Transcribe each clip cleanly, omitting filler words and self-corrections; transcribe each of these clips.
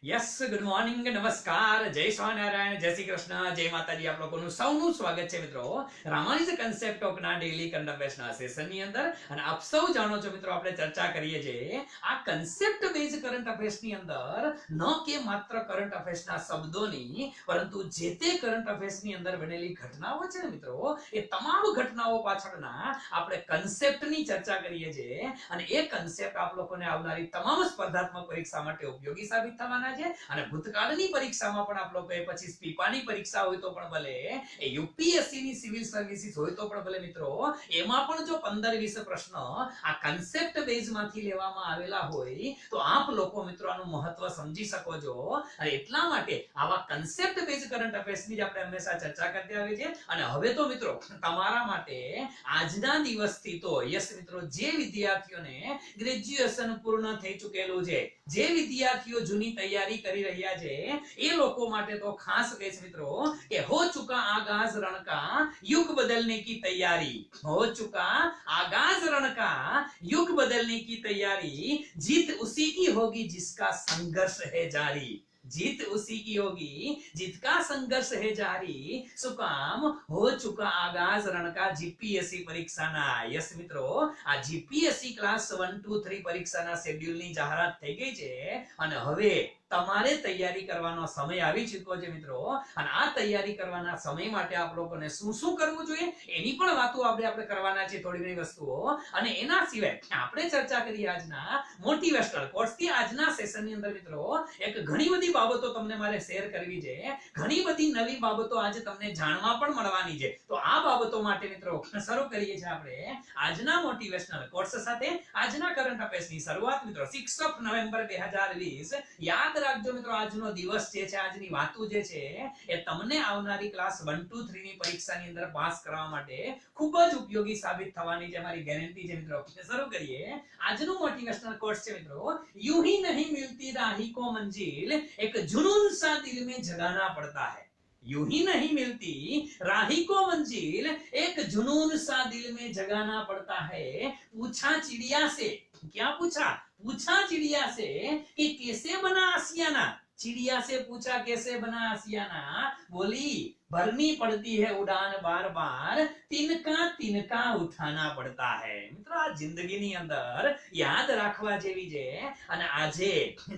Yes good morning નમસ્કાર જય સ્વામિનારાયણ જય શ્રી કૃષ્ણ જય માતાજી આપ લોકોનું સૌનું સ્વાગત છે મિત્રો રામાનુજ કન્સેપ્ટ ઓફ ના ડેઈલી કરંટ અફેર્સ ના સેશન ની અંદર અને આપ સૌ જાણો છો મિત્રો આપણે ચર્ચા કરીએ છીએ આ કન્સેપ્ટ બેઝ કરંટ અફેર્સ ની અંદર ન કે માત્ર કરંટ અફેર્સ ના શબ્દોની પરંતુ જે તે કરંટ અફેર્સ ની અંદર બનેલી ઘટનાઓ છે ને મિત્રો એ તમામ ઘટનાઓ પાછળના આપણે કન્સેપ્ટ ની ચર્ચા કરીએ છીએ અને એ કન્સેપ્ટ આપ લોકોને આવનારી તમામ સ્પર્ધાત્મક પરીક્ષા માટે ઉપયોગી સાબિત થવાના છે અને ભૂતકાળની પરીક્ષામાં પણ આપ લોકોએ પછી સ્પીપાની પરીક્ષા હોય તો પણ ભલે એ યુપીએસસી ની સિવિલ સર્વિસીસ હોય તો પણ ભલે મિત્રો એમાં પણ જો 15-20 પ્રશ્ન આ કન્સેપ્ટ બેઝ માંથી લેવામાં આવેલા હોય તો આપ લોકો મિત્રો આનું મહત્વ સમજી શકો છો અને એટલા માટે આવા કન્સેપ્ટ બેઝ કરંટ અફેર્સ ની આપણે હંમેશા ચર્ચા કરતા આવીએ છીએ અને હવે તો મિત્રો તમારા માટે આજના દિવસથી તો યસ મિત્રો જે વિદ્યાર્થીઓને ગ્રેજ્યુએશન પૂર્ણ થઈ ચૂકેલું છે જે વિદ્યાર્થીઓ જૂની તૈયારી કરી રહ્યા છે એ લોકો માટે તો ખાસ કહીશ મિત્રો કે હો ચુકા આગાज रण का युग बदलने की तैयारी हो चुका आगाज रण का युग बदलने की तैयारी जीत उसी की होगी जिसका संघर्ष है जारी जीत उसी की होगी जिसका संघर्ष है जारी सुकाम हो चुका आगाज रण का जीपीएससी परीक्षाना यस મિત્રો આ જીપીએસસી ક્લાસ 1 2 3 પરીક્ષાના શેડ્યુલ ની જાહેરાત થઈ ગઈ છે અને હવે તમારે તૈયારી કરવાનો સમય આવી ચૂક્યો છે મિત્રો અને આ તૈયારી કરવાના સમય માટે આપ લોકોને શું શું કરવું જોઈએ એની પણ વાતો આપણે કરવાના છે થોડી ઘણી વસ્તુઓ અને એના સિવાય આપણે ચર્ચા કરી આજના મોટિવેશનલ કોર્સ થી આજના સેશન ની અંદર મિત્રો એક ઘણી બધી બાબતો તમને મારે શેર કરવી છે ઘણી બધી નવી બાબતો આજે તમને જાણવા પણ મળવાની છે તો આ બાબતો માટે મિત્રો શરૂ કરીએ છીએ આપણે આજના મોટિવેશનલ કોર્સ સાથે આજના કરંટ અફેર્સ ની શરૂઆત મિત્રો 6 નવેમ્બર 2020 યાદ રાખજો મિત્રો આજનો દિવસ જે છે આજની વાતો જે છે એ તમને આવનારી ક્લાસ 1 2 3 ની પરીક્ષાની અંદર પાસ કરવા માટે ખૂબ જ ઉપયોગી સાબિત થવાની છે મારી ગેરંટી છે મિત્રો શરૂ કરીએ આજનો મોટિવેશનલ કોર્સ છે મિત્રો यूं ही नहीं मिलती राही को मंजिल एक जुनून सा दिल में जगाना पड़ता है यूं ही नहीं मिलती राही को मंजिल एक जुनून सा दिल में जगाना पड़ता है पूछा चिड़िया से क्या पूछा पूछा चिड़िया से कि कैसे बना आशियाना चिड़िया से पूछा कैसे बना आशियाना बोली भरनी पड़ती है उड़ान बार बार तिनका तिनका उठाना पड़ता है મિત્રો આ જિંદગીની અંદર યાદ રાખવા જેવી છે અને આજે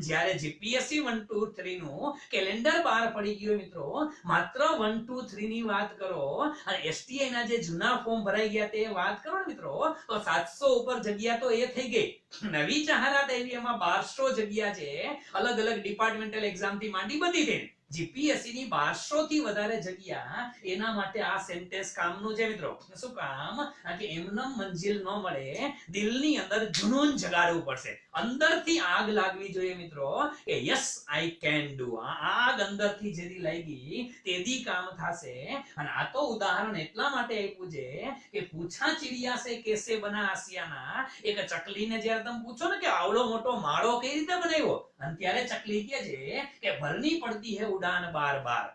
જ્યારે જીપીએસસી 1 2 3 નું કેલેન્ડર બહાર પડી ગયું મિત્રો માત્ર 1 2 3 ની વાત કરો અને એસટીઆઈ ના જે જૂના ફોર્મ ભરાઈ ગયા તે વાત કરો ને મિત્રો તો 700 ઉપર જગ્યા તો એ થઈ ગઈ નવી જાહેરાત આવી એમાં 1200 જગ્યા છે અલગ અલગ ડિપાર્ટમેન્ટલ એક્ઝામ થી માંડી બધી થઈ જીપીએસસી ની 1200 થી વધારે જગ્યા એના માટે આ સેન્ટેન્સ કામનું છે મિત્રો શું કામ કે એમનમ મંજિલ ન મળે દિલની અંદર જુનૂન જગાડવું પડશે અંદરથી આગ લાગવી જોઈએ મિત્રો કે યસ આઈ કેન ડુ આગ અંદરથી જેથી લાગી તેદી કામ થશે અને આ તો ઉદાહરણ એટલા માટે આપ્યું છે કે પૂછા ચિડિયા સે કેસે બના આસિયાના એક ચકલીને જ્યારે તમે પૂછો ને કે આવડો મોટો માળો કઈ રીતે બનાવ્યો અને ત્યારે ચકલી કહે છે કે ભરની પડતી હે ઉડાન બાર બાર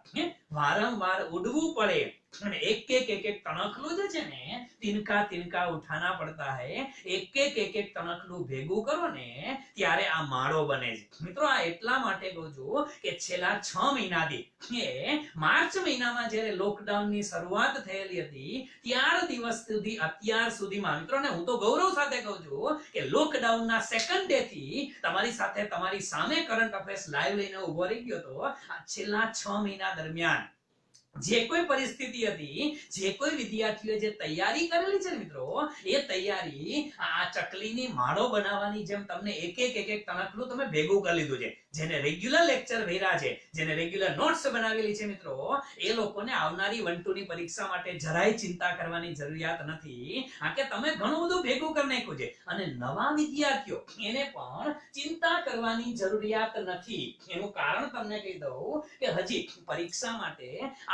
વારંવાર ઉડવું પડે અને એક એક તણખલું જે છે ને તિનકા તિનકા ઉઠાના પડતા હે એક તણખલું ભેગું કરો ને ત્યારે આ માળો બને છે મિત્રો આ એટલા માટે કહું છું કે છેલ્લા 6 મહિનાથી એ માર્ચ મહિનામાં જ્યારે લોકડાઉન ની શરૂઆત થયેલી હતી ત્યાર દિવસ સુધી અત્યાર સુધીમાં મિત્રોને હું તો ગૌરવ સાથે કહું છું કે લોકડાઉન ના સેકન્ડ ડે થી તમારી સાથે તમારી સામે કરંટ અફેર્સ લાઈવ લઈને ઉભો રહી ગયો તો આ છેલ્લા 6 મહિના દરમિયાન જે કોઈ પરિસ્થિતિ હતી જે કોઈ વિદ્યાર્થીઓએ જે તૈયારી કરેલી છે મિત્રો એ તૈયારી આ ચકલીની માળો બનાવવાની જેમ તમને એક તણખલું તમે ભેગું કરી લીધું છે જેને રેગ્યુલર લેક્ચર ભર્યા છે જેને રેગ્યુલર નોટ્સ બનાવેલી છે મિત્રો એ લોકોને આવનારી 1 2 ની પરીક્ષા માટે જરાય ચિંતા કરવાની જરૂરિયાત નથી આ કે તમે ઘણું બધું ભેગું કરી નાખ્યું છે અને નવા વિદ્યાર્થીઓ એને પણ ચિંતા કરવાની જરૂરિયાત નથી એનું કારણ તમને કહી દઉં કે હજી પરીક્ષા માટે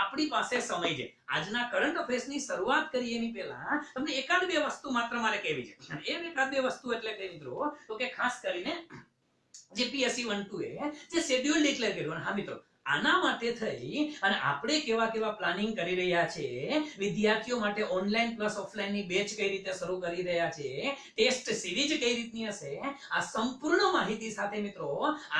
આપણી પાસે સમય છે આજના કરંટ અફેર્સ ની શરૂઆત કરીએ એની પહેલા તમને એકાદ બે વસ્તુ માત્ર મારે કહેવી છે અને એ એકાદ બે વસ્તુ એટલે કે મિત્રો તો કે ખાસ કરીને જીપીએસસી 1 2 એ જે શેડ્યુલ ડિક્લેર કર્યું હા મિત્રો આના માટે થઈ અને આપણે કેવા કેવા પ્લાનિંગ કરી રહ્યા છે, વિદ્યાર્થીઓ માટે ઓનલાઈન પ્લસ ઓફલાઈન ની બેચ કઈ રીતે શરૂ કરી રહ્યા છે, ટેસ્ટ સિરીઝ કઈ રીતની હશે, આ સંપૂર્ણ માહિતી સાથે મિત્રો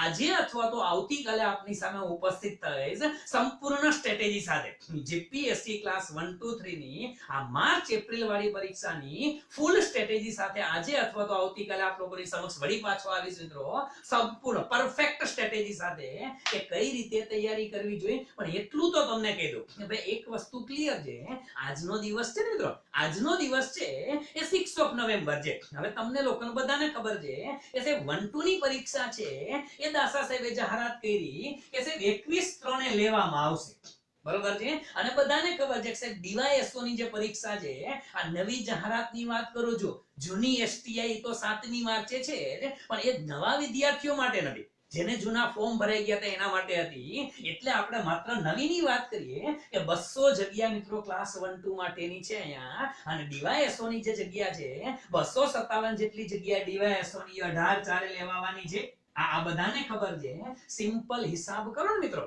આજે અથવા તો આવતીકાલે આપની સામે ઉપસ્થિત થઈશ સંપૂર્ણ સ્ટ્રેટેજી સાથે જીપીએસસી ક્લાસ 1 2 3 ની આ માર્ચ એપ્રિલ વાળી પરીક્ષાની ફૂલ સ્ટ્રેટેજી સાથે આજે અથવા તો આવતીકાલે આપ લોકોની સમક્ષ વળી પાછો આવીશ મિત્રો, સંપૂર્ણ પરફેક્ટ સ્ટ્રેટેજી સાથે કે કઈ રીતે તૈયારી કરવી જોઈએ. પણ એટલું તો તમને કહી દઉં કે ભાઈ એક વસ્તુ ક્લિયર છે, આજનો દિવસ છે ને મિત્રો, આજનો દિવસ છે એ 6 ઓફ નવેમ્બર છે. હવે તમને લોકોને બધાને ખબર છે કે છે 1 2 ની પરીક્ષા છે એ દાસા સાહેબે જાહેરાત કરી કે છે 21/3 એ લેવામાં આવશે, બરોબર છે. અને બધાને ખબર છે કે ડીવાયએસઓ ની જે પરીક્ષા છે આ નવી જાહેરાતની વાત કરું છું, જૂની એસટીઆઈ તો 7મી માર્ચે છે પણ એ નવા વિદ્યાર્થીઓ માટે નથી, જેને જૂના ફોર્મ ભરાઈ ગયા હતા એના માટે હતી. એટલે આપણે માત્ર નવીની વાત કરીએ કે 200 જગ્યા મિત્રો ક્લાસ 1 2 માટેની છે અહીંયા, અને ડીવાયએસઓ ની જે જગ્યા છે 257 જેટલી જગ્યા ડીવાયએસઓ ની 18/4 લેવાની છે. આ બધાને ખબર છે. સિમ્પલ હિસાબ કરો ને મિત્રો,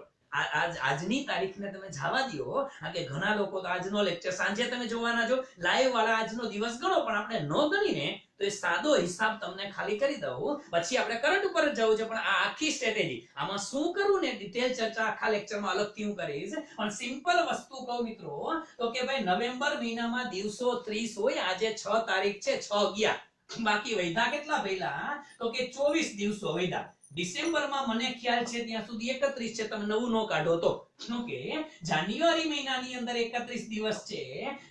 આજની તારીખને તમે જવા દો, કે ઘણા લોકો તો આજનો લેક્ચર સાંજે તમે જોવાના છો, લાઈવ વાળા આજનો દિવસ ગણો, પણ આપણે નો ગણીને તો એ સાદો હિસાબ તમને ખાલી કરી દઉં, પછી આપણે કરંટ ઉપર જ જવું છે. પણ આ આખી સ્ટ્રેટેજી આમાં શું કરવું ને ડિટેલ ચર્ચા આખા લેક્ચરમાં અલગથી હું કરીશ. પણ સિમ્પલ વસ્તુ કહું મિત્રો તો કે ભાઈ નવેમ્બર મહિનામાં દિવસો 30 હોય, આજે 6 તારીખ છે, 6 ગયા, બાકી વૈધા કેટલા ભઈલા તો કે 24 દિવસો વૈધા. ડિસેમ્બરમાં મને ખ્યાલ છે ત્યાં સુધી 31 છે, તમે નવું નો કાઢો તો ઓકે. જાન્યુઆરી મહિનાની અંદર 31 દિવસ છે,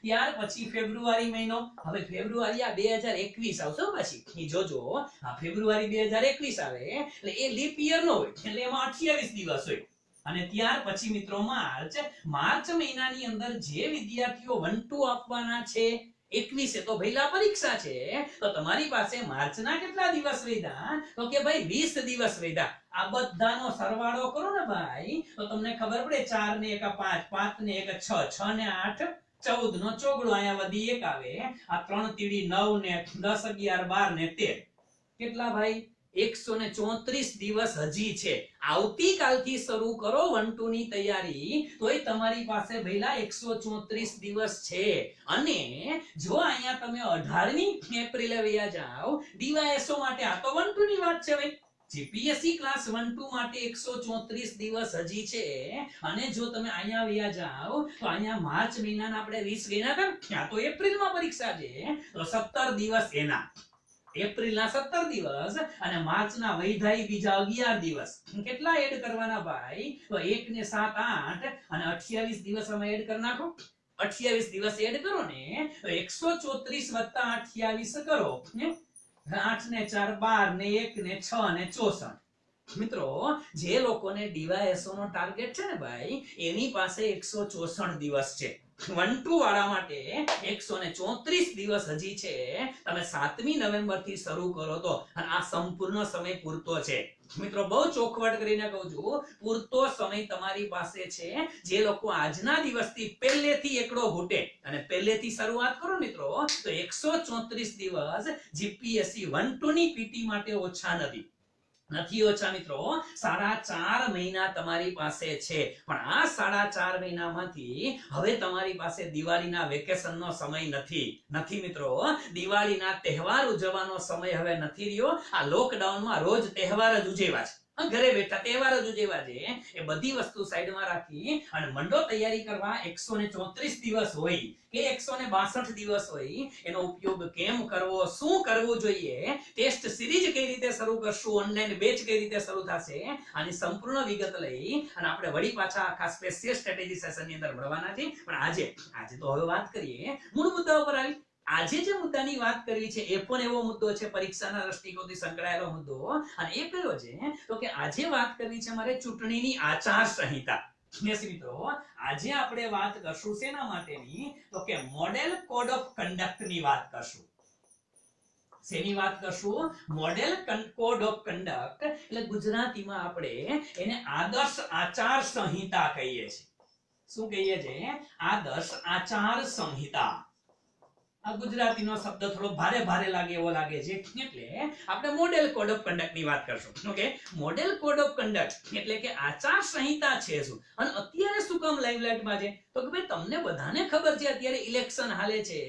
ત્યાર પછી ફેબ્રુઆરી મહિનો, હવે ફેબ્રુઆરી આ 2021 આવશે પછી જોજો, આ ફેબ્રુઆરી 2021 આવે એટલે એ લીપ યર નો હોય એટલે એમાં 28 દિવસ હોય. અને ત્યાર પછી મિત્રો માર્ચ મહિનાની અંદર જે વિદ્યાર્થીઓ 1 2 આપવાના છે 21 તો ભઈલા પરીક્ષા છે, તો તમારી પાસે માર્ચના કેટલા દિવસ વધ્યા તો કે ભાઈ 20 દિવસ વધ્યા. આ બધાનો સરવાળો કરો ને ભાઈ તો તમને ખબર પડે 4 ને 1 5, 5 ને 1 6, 6 ને 8 14 નો ચોગડો અહીંયા વધી 1 આવે, આ 3 તીડી 9 ને 10 11 12 ને 13 કેટલા ભાઈ 134 દિવસ હજી છે. આવતીકાલથી શરૂ કરો 1 2 ની તૈયારી, તોય તમારી પાસે ભઈલા 134 દિવસ છે. અને જો અહીંયા તમે 18મી એપ્રિલે વયા જાઓ ડીવાયએસઓ માટે, આ તો 1 2 ની વાત છે ભાઈ, જીપીએસસી ક્લાસ 1 2 માટે 134 દિવસ હજી છે. અને જો તમે અહીંયા વયા જાઓ તો અહીંયા માર્ચ મહિનાના આપણે 20 ગણ્યા હતા, આ તો એપ્રિલમાં પરીક્ષા છે તો 17 દિવસ એના, એપ્રિલના 17 દિવસ અને માર્ચના વૈધાઈ બીજા 11 દિવસ. કેટલા એડ કરવાના ભાઈ તો 1 ને 7 8 અને 28 દિવસ અમે એડ કરી નાખો. 28 દિવસ એડ કરો ને તો 134 + 28 કરો, 8 ને 4 12 ને 1 ને 6 ને 64. મિત્રો જે લોકોને ડીવાયએસઓ નો ટાર્ગેટ છે ને ભાઈ એની પાસે 164 દિવસ છે. 1 2 વાળા માટે 134 દિવસ હજી છે. તમે 7મી નવેમ્બર થી શરૂ કરો તો, અને આ સંપૂર્ણ સમય પૂરતો છે મિત્રો, બહુ ચોખવટ કરીને કહું છું, પૂરતો સમય તમારી પાસે છે. જે લોકો આજના દિવસથી પહેલેથી એકડો ઘૂંટે અને પહેલેથી શરૂઆત કરો મિત્રો તો 134 દિવસ જીપીએસસી 1 2 ની પીટી માટે ઓછા નથી ઓછા મિત્રો. 4.5 મહિના તમારી પાસે છે. પણ આ 4.5 મહિનામાંથી હવે તમારી પાસે દિવાળીના વેકેશનનો સમય નથી મિત્રો. દિવાળીના તહેવાર ઉજવવાનો સમય હવે નથી રહ્યો. આ લોકડાઉનમાં રોજ તહેવાર જ ઉજવ્યા છે, ઘરે બેઠા તહેવાર જ ઉજવ્યા છે. એ બધી વસ્તુ સાઈડમાં રાખી અને મંડો તૈયારી કરવા. 134 દિવસ હોય કે 162 દિવસ હોય, એનો ઉપયોગ કેમ કરવો, શું કરવું જોઈએ, ટેસ્ટ સિરીઝ કઈ રીતે શરૂ કરશું, ઓનલાઈન બેચ કઈ રીતે શરૂ થશે, આની સંપૂર્ણ વિગત લઈ અને આપણે વળી પાછા આખા સ્પેશિયલ સ્ટ્રેટેજી સેશનની અંદર મળવાના છે. પણ આજે તો હવે વાત કરીએ મૂળ મુદ્દા ઉપર આવી. આજે જે મુદ્દાની વાત કરવી છે એ પણ એવો મુદ્દો છે, પરીક્ષાના દ્રષ્ટિકોણથી સંકળાયેલો મુદ્દો. અને એ કયો છે તો કે આજે વાત કરવી છે મારે ચૂંટણીની આચાર સંહિતા. મિત્રો આજે આપણે વાત કરશું શેના માટેની તો કે મોડેલ કોડ ઓફ કન્ડક્ટ ની વાત કરશું. શેની વાત કરશું? મોડેલ કોડ ઓફ કન્ડક્ટ, એટલે ગુજરાતીમાં આપણે એને આદર્શ આચાર સંહિતા કહીએ છીએ. શું કહીએ છીએ? આદર્શ આચાર સંહિતા. આ ગુજરાતીનો શબ્દ થોડો ભારે ભારે લાગે એવો લાગે છે, એટલે આપણે મોડેલ કોડ ઓફ કન્ડક્ટ ની વાત કરશું. Okay, model code of conduct એટલે કે આચાર સંહિતા છે શું, અને અત્યારે શું કામ લાઇમલાઇટમાં છે, તો કે ભાઈ તમને બધાને ખબર છે અત્યારે ઇલેક્શન હાલે છે.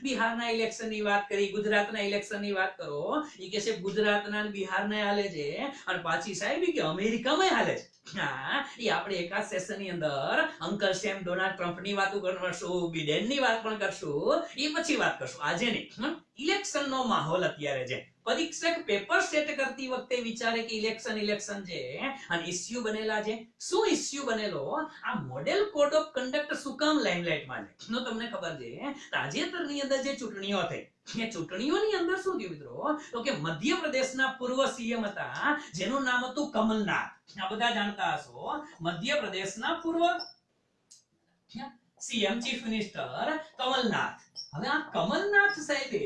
બિહારના ઇલેક્શન ની વાત કરી, ગુજરાતના ઇલેક્શન ની વાત કરો, ઈ કે છે ગુજરાતના અને બિહારના હાલે છે, અને પાછી સાહેબ કે અમેરિકામાં હાલે છે. હા, ઈ આપણે એકાદ સેશન ની અંદર અંકલ સેમ ડોનાલ્ડ ટ્રમ્પ ની વાતો કરશું, બિડેન ની વાત પણ કરશું, એ પછી વાત કરશું, આજે નહીં. ઇલેક્શન નો માહોલ અત્યારે છે. પરીક્ષક પેપર સેટ કરતી વખતે વિચારે કે ઇલેક્શન છે અને ઇશ્યુ બનેલા છે. શું ઇશ્યુ બનેલો? આ મોડેલ કોડ ઓફ કન્ડક્ટ શું કામ લાઇમલાઇટમાં છે? નો તમને ખબર છે તાજેતરની અંદર જે ચૂંટણીઓ થઈ, એ ચૂંટણીઓની અંદર શું થયું મિત્રો, તો કે મધ્યપ્રદેશના પૂર્વ સીએમ હતા જેનું નામ હતું કમલનાથ. આ બધા જાણતા હશો, મધ્યપ્રદેશના પૂર્વ સીએમ ચીફ મિનિસ્ટર કમલનાથ. હવે આ કમલનાથ સાહેબે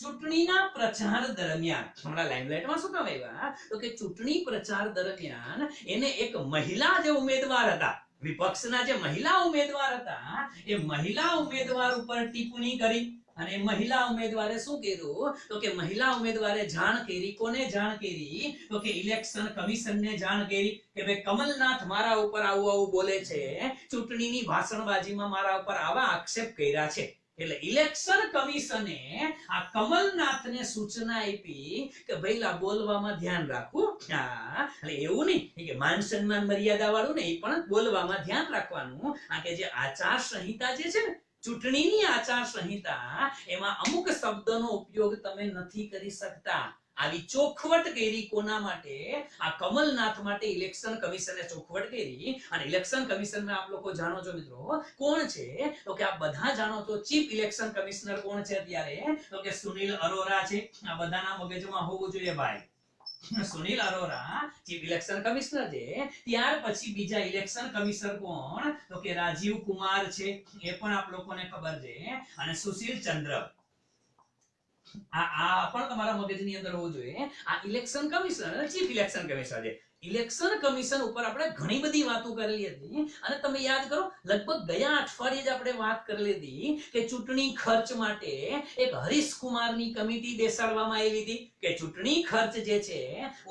ચૂંટણીના પ્રચાર દરમિયાન, હમણાં લાઇમલાઇટમાં શું કામ આવ્યા, તો કે ચૂંટણી પ્રચાર દરમિયાન એને એક મહિલા જે ઉમેદવાર હતા, વિપક્ષના જે મહિલા ઉમેદવાર હતા, એ મહિલા ઉમેદવાર ઉપર ટિપ્પણી કરી. અને મહિલા ઉમેદવારે શું કર્યું, તો કે મહિલા ઉમેદવારે જાણ કરી. કોને જાણ કરી? તો કે ઇલેક્શન કમિશનને જાણ કરી કે ભાઈ કમલનાથ મારા ઉપર આવું આવું બોલે છે, ચૂંટણીની ભાષણબાજીમાં મારા ઉપર આવા આક્ષેપ કર્યા છે. એટલે ઇલેક્શન કમિશને આ કમલનાથને સૂચના આપી કે ભઈલા બોલવામાં ધ્યાન રાખવું. એટલે એવું નહીં કે માન સન્માન મર્યાદા વાળું નહીં, પણ બોલવામાં ધ્યાન રાખવાનું. આ કે જે આચાર સંહિતા જે છે ને, ચૂંટણીની આચાર સંહિતા, એમાં અમુક શબ્દનો ઉપયોગ તમે નથી કરી શકતા. આવી ચોખવટ કરી. કોના માટે? આ કમલનાથ માટે ઇલેક્શન કમિશને ચોખવટ કરી. અને ઇલેક્શન કમિશનમાં આપ લોકો જાણો છો મિત્રો કોણ છે, તો કે આ બધા જાણો છો ચીફ ઇલેક્શન કમિશનર કોણ છે અત્યારે, તો કે સુનિલ અરોરા છે. આ બધાના મગજમાં હોવું જોઈએ ભાઈ. Sunil Arora chief election commissioner છે. ત્યાર પછી બીજા ઇલેક્શન કમિશનર કોણ, તો કે રાજીવ કુમાર છે, એ પણ આપ લોકોને ખબર છે. અને સુશીલ ચંદ્ર, આ પણ તમારા મગજની અંદર હોવું જોઈએ. આ ઇલેક્શન કમિશનર અને ચીફ ઇલેક્શન કમિશનર છે. ઇલેક્શન કમિશન ઉપર આપણે ઘણી બધી વાતો કરેલી હતી, અને તમે યાદ કરો લગભગ ગયા અઠવાડિયે જ આપણે વાત કરેલી હતી કે ચૂંટણી ખર્ચ માટે એક હરીશ કુમારની કમિટી બેસાડવામાં આવી હતી કે ચૂંટણી ખર્ચ જે છે,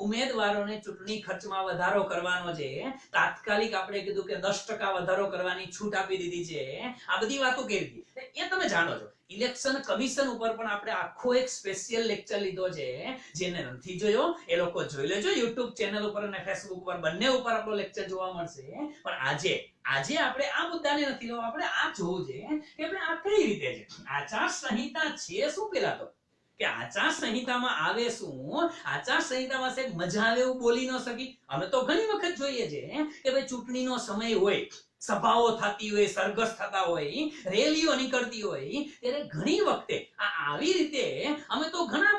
ઉમેદવારોને ચૂંટણી ખર્ચમાં વધારો કરવાનો છે. તાત્કાલિક આપણે કીધું કે 10% વધારો કરવાની છૂટ આપી દીધી છે. આ બધી વાતો કરી હતી, એ તમે જાણો છો. ઇલેક્શન કમિશન ઉપર પણ આપણે આખો એક સ્પેશિયલ લેક્ચર લીધો છે. જેને નથી જોયો એ લોકો જોઈ લેજો, YouTube ચેનલ ઉપર અને Facebook ઉપર, બંને ઉપર આપણો લેક્ચર જોવા મળશે. પણ આજે આપણે આ મુદ્દાને નથી લેવો, આપણે આ જોવું છે કે આપણે આ કઈ રીતે છે. આચાર સંહિતા છે શું? પેલા તો કે આચાર સંહિતામાં આવે શું? આચાર સંહિતામાં સાહેબ મજા આવે એવું બોલી ન શકી. અમે તો ઘણી વખત જોઈએ છે કે ભાઈ ચૂંટણીનો સમય હોય, સભાઓ થતી હોય, સરઘસ થતા હોય, રેલીઓ નીકળતી હોય, ત્યારે ઘણી વખતે આવી રીતે અમે તો ઘણા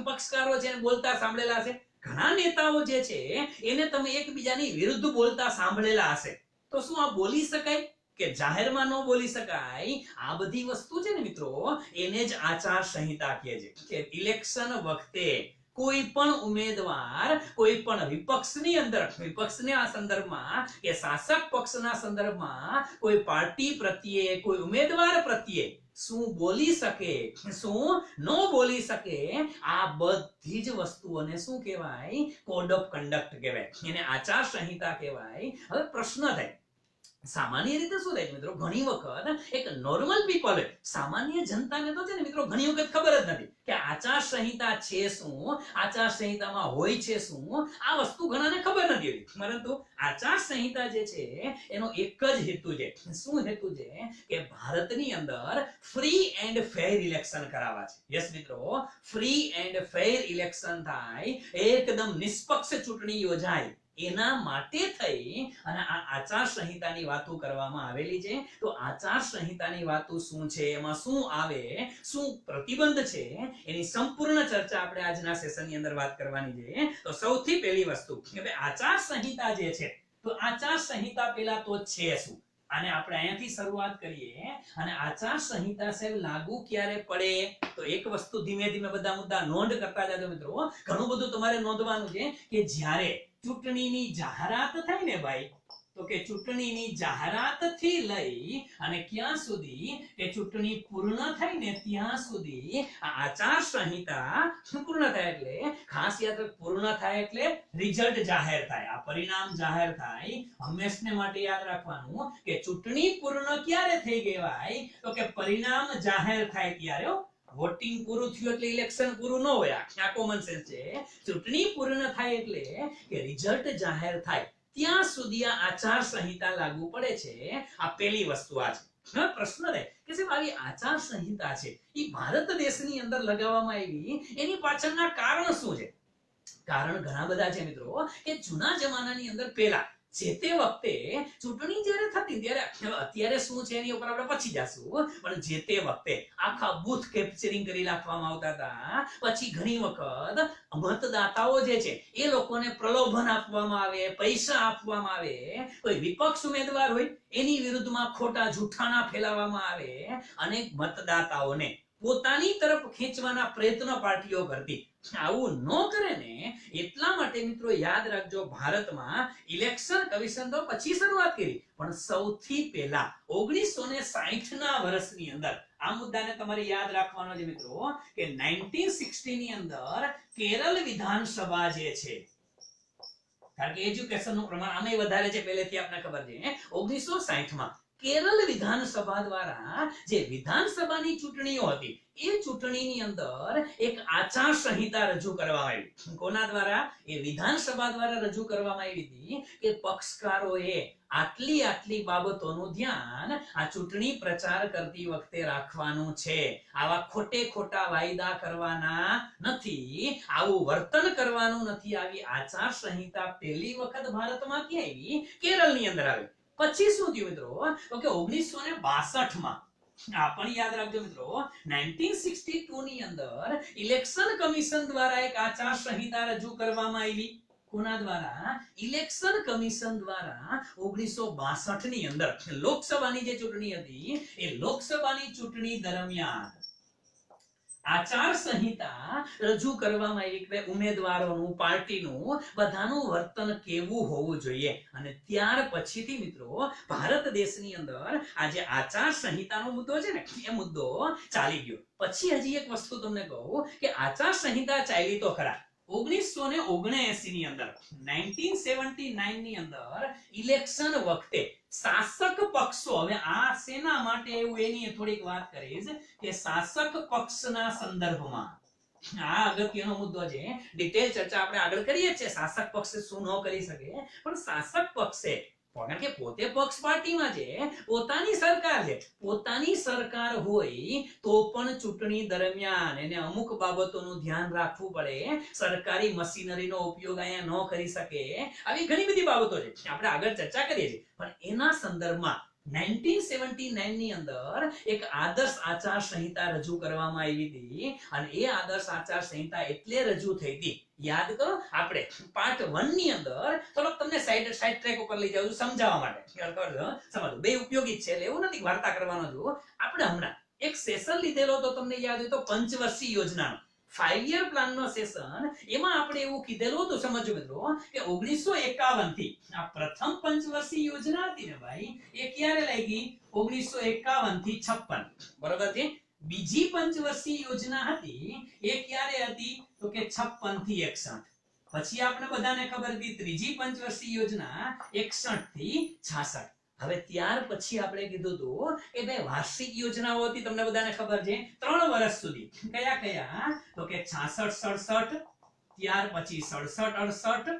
પક્ષકારો છે બોલતા સાંભળેલા છે. ઘણા નેતાઓ જે છે એને તમે એકબીજાની વિરુદ્ધ બોલતા સાંભળેલા હશે. તો શું આ બોલી શકાય કે જાહેરમાં ન બોલી શકાય? આ બધી વસ્તુ છે ને મિત્રો, એને જ આચાર સંહિતા કહે છે. કે ઇલેક્શન વખતે કોઈ પણ ઉમેદવાર કોઈ પણ વિપક્ષની અંદર, વિપક્ષના સંદર્ભમાં કે શાસક પક્ષના સંદર્ભમાં કોઈ પાર્ટી પ્રત્યે, કોઈ ઉમેદવાર પ્રત્યે શું બોલી શકે, શું ન બોલી શકે, આ બધી જ વસ્તુઓને શું કહેવાય? કોડ ઓફ કન્ડક્ટ કહેવાય, એને આચાર સંહિતા કહેવાય. હવે પ્રશ્ન થાય, સામાન્ય રીતે શું થાય મિત્રો, ઘણી વખત એક નોર્મલ પીપલ, સામાન્ય જનતાને તો છે ને મિત્રો ઘણી વખત ખબર જ નથી કે આચાર સંહિતા છે શું, આચાર સંહિતામાં હોય છે શું. આ વસ્તુ ઘણાને ખબર નથી હોતી. પરંતુ આચાર સંહિતા જે છે એનો એક જ હેતુ છે. શું હેતુ છે? કે ભારતની અંદર ફ્રી એન્ડ ફેર ઇલેક્શન કરાવવા છે. યસ મિત્રો, ફ્રી એન્ડ ફેર ઇલેક્શન થાય, એકદમ નિષ્પક્ષ ચૂંટણી યોજાય, એના માટે થઈ અને આ આચાર સંહિતાની વાતો કરવામાં આવેલી છે. તો આચાર સંહિતાની વાતો શું છે, એમાં શું આવે, શું પ્રતિબંધ છે, એની સંપૂર્ણ ચર્ચા આપણે આજના સેશનની અંદર વાત કરવાની છે. તો સૌથી પહેલી વસ્તુ કે ભાઈ આચાર સંહિતા જે છે, તો આચાર સંહિતા પેલા તો છે શું, અને આપણે અહીંયાથી શરૂઆત કરીએ. અને આચાર સંહિતા સાહેબ લાગુ ક્યારે પડે, તો એક વસ્તુ ધીમે ધીમે બધા મુદ્દા નોંધ કરતા જાજો મિત્રો. ઘણું બધું તમારે નોંધવાનું છે કે જ્યારે ચૂંટણીની જાહેરાત થાય ને ભાઈ, તો કે ચૂંટણીની જાહેરાતથી લઈ અને ક્યાં સુધી કે ચૂંટણી પૂર્ણ થાય ને ત્યાં સુધી આ આચાર સંહિતા પૂર્ણ થાય. એટલે ખાસ યાદ રાખ, પૂર્ણ થાય એટલે રિઝલ્ટ જાહેર થાય, આ પરિણામ જાહેર થાય. હંમેશને માટે યાદ રાખવાનું કે ચૂંટણી પૂર્ણ ક્યારે થઈ કહેવાય તો કે પરિણામ જાહેર થાય ત્યારે. વોટિંગ પૂરું થયું એટલે ઇલેક્શન પૂરું ન હોય, આ કોમન સેન્સ છે. ચૂંટણી પૂર્ણ થાય એટલે કે રિઝલ્ટ જાહેર થાય ત્યાં સુધી આ આચાર સંહિતા લાગુ પડે છે. આ પહેલી વસ્તુ આ છે. પ્રશ્ન રહે કે સાહેબ આવી આચાર સંહિતા છે એ ભારત દેશની અંદર લગાવવામાં આવી, એની પાછળના કારણ શું છે? કારણ ઘણા બધા છે મિત્રો. કે જૂના જમાનાની અંદર પહેલા જે તે વખતે ચૂંટણી જ્યારે થતી ત્યારે, અત્યારે શું છે એની ઉપર આપણે પછી જાશું, પણ જે તે વખતે આખા બૂથ કેપ્ચરિંગ કરી રાખવામાં આવતા હતા. પછી ઘણી વખત મતદાતાઓ જે છે એ લોકોને પ્રલોભન આપવામાં આવે, પૈસા આપવામાં આવે. કોઈ વિપક્ષ ઉમેદવાર હોય એની વિરુદ્ધમાં ખોટા જૂઠાણા ફેલાવવામાં આવે અને મતદાતાઓને પોતાની તરફ ખેંચવાના પ્રયત્ન પાર્ટીઓ કરતી. આવું ન કરે ને એટલા માટે મિત્રો યાદ રાખજો, ભારતમાં ઇલેક્શન કમિશન તો પછી શરૂઆત કરી, પણ સૌથી પહેલા 1960 ના વર્ષની અંદર આ મુદ્દાને તમારે યાદ રાખવાનો છે મિત્રો કે 1960 ની અંદર કેરળ વિધાનસભા જે છે, કારણ કે એજ્યુકેશનનું પ્રમાણ આમે વધારે છે પહેલેથી આપને ખબર છે. 1960 માં કેરળ વિધાનસભા દ્વારા જે વિધાનસભાની ચૂંટણીઓ હતી એ ચૂંટણીની અંદર એક આચાર સંહિતા રજૂ કરવામાં આવી. કોના દ્વારા? એ વિધાનસભા દ્વારા રજૂ કરવામાં આવી હતી કે પક્ષકારોએ આટલી બાબતોનું ધ્યાન આ ચૂંટણી પ્રચાર કરતી વખતે રાખવાનું છે. આવા ખોટા વાયદા કરવાના નથી, આવું વર્તન કરવાનું નથી. આવી આચાર સંહિતા પહેલી વખત ભારતમાં ક્યાં આવી? કેરળની અંદર આવી. પછી શું થયું મિત્રો? તો કે 1962 માં આ પણ યાદ રાખજો મિત્રો, 1962 ની અંદર ઇલેક્શન કમિશન દ્વારા એક આચાર સંહિતા રજૂ કરવામાં આવી. કોના દ્વારા? ઇલેક્શન કમિશન દ્વારા 1962 ની અંદર લોકસભાની જે ચૂંટણી હતી એ લોકસભાની ચૂંટણી દરમિયાન આચાર સંહિતા રજૂ કરવામાં આવી કે ઉમેદવારોનું, પાર્ટીનું, બધાનું વર્તન કેવું હોવું જોઈએ. અને ત્યાર પછીથી મિત્રો ભારત દેશની અંદર આ જે આચાર સંહિતાનો મુદ્દો છે ને એ મુદ્દો ચાલી ગયો. પછી હજી એક વસ્તુ તમને કહું કે આચાર સંહિતા ચાલી તો ખરા 1979 ની અંદર, 1979 ની અંદર ઇલેક્શન વખતે શાસક પક્ષો, હવે આ સેના માટે એવું એની થોડીક વાત કરીશ કે શાસક પક્ષના સંદર્ભમાં આ અગત્યનો મુદ્દો છે. ડિટેલ ચર્ચા આપણે આગળ કરીએ છીએ શાસક પક્ષ શું ન કરી શકે, પણ શાસક પક્ષે, કારણ કે પોતે પક્ષ પાર્ટીમાં છે, પોતાની સરકાર છે, પોતાની સરકાર હોય તો પણ ચૂંટણી દરમિયાન એને અમુક બાબતોનું ધ્યાન રાખવું પડે. સરકારી મશીનરીનો ઉપયોગ અહીંયા ન કરી શકે. આવી ઘણી બધી બાબતો છે, આપણે આગળ ચર્ચા કરીએ છીએ. પણ એના સંદર્ભમાં 1979 ની અંદર એક આદર્શ આચાર સંહિતા રજૂ કરવામાં આવી હતી. અને એ આદર્શ આચાર સંહિતા એટલે રજૂ થઈ હતી, યાદ કરો, આપણે પાર્ટ 1 ની અંદર થોડોક તમને સાઈડ ટ્રેક ઉપર લઈ જાઉં સમજાવવા માટે. સમજો, બે ઉપયોગી છે એટલે એવું નથી વાર્તા કરવાનો છું. આપણે હમણાં એક સેશન લીધેલો તો તમને યાદ હોય તો પંચવર્ષીય યોજનાનો 5 યર પ્લાન નો સેશન, એમાં આપણે એવું કીધેલું હતું, સમજો મિત્રો, કે 1951 થી આ પ્રથમ પંચવર્ષીય યોજના હતી ને ભાઈ, એ ક્યારે લાગી? 1951 થી 56, બરોબર છે. બીજી પંચવર્ષીય યોજના હતી એ ક્યારે હતી? તો કે 56 થી 61. પછી આપણે બધાને ખબર હતી ત્રીજી પંચવર્ષીય યોજના 61 થી 66. હવે ત્યાર પછી આપણે કીધું હતું કે બે વાર્ષિક યોજનાઓ હતી, તમને બધાને ખબર છે, 3 વર્ષ સુધી. કયા? તો કે 66 67, ત્યાર પછી 67 68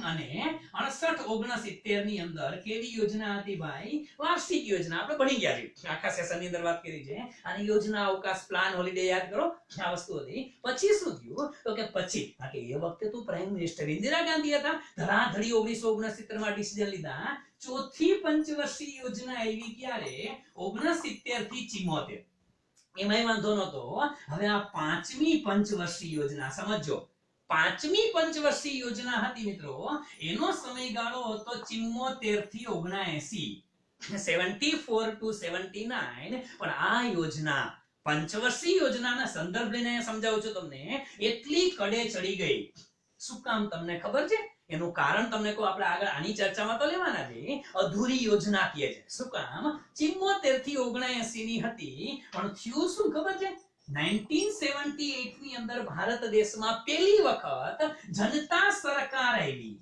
અને 68 69 ની અંદર કેવી યોજના હતી ભાઈ? વાર્ષિક યોજના. આપણે ભણી ગયા છે, આખા સેશન ની અંદર વાત કરી છે. અને યોજના, અવકાશ, પ્લાન, હોલિડે યાદ કરો, આ વસ્તુ હતી. પછી શું થયું? તો કે પછી, કારણ કે એ વખતે તો પ્રાઇમ મિનિસ્ટર ઇન્દિરા ગાંધી હતા, ધડાધડી 1969 માં ડિસિઝન લીધા. ચોથી પંચવર્ષીય યોજના આવી ક્યારે? 69 થી 74. એમાંય વાંધો નતો. હવે આ પાંચમી પંચવર્ષીય યોજના સમજો. પાંચમી પંચવર્ષીય યોજના હતી મિત્રો, એનો સમયગાળો હતો 74 થી 79, 74 to 79. પણ આ યોજના, પંચવર્ષીય યોજનાના સંદર્ભ લઈને સમજાવું છું તમને, એટલી કડે ચડી ગઈ. શું કામ તમને ખબર છે? એનું કારણ તમને કહું, આપણે આગળ આની ચર્ચામાં તો લેવાના છે. અધૂરી યોજના કહે છે. શું કામ? 74 થી 79 ની હતી, પણ થયું શું ખબર છે? 1978 ની અંદર ભારત દેશમાં પહેલી વખત જનતા સરકાર આવી.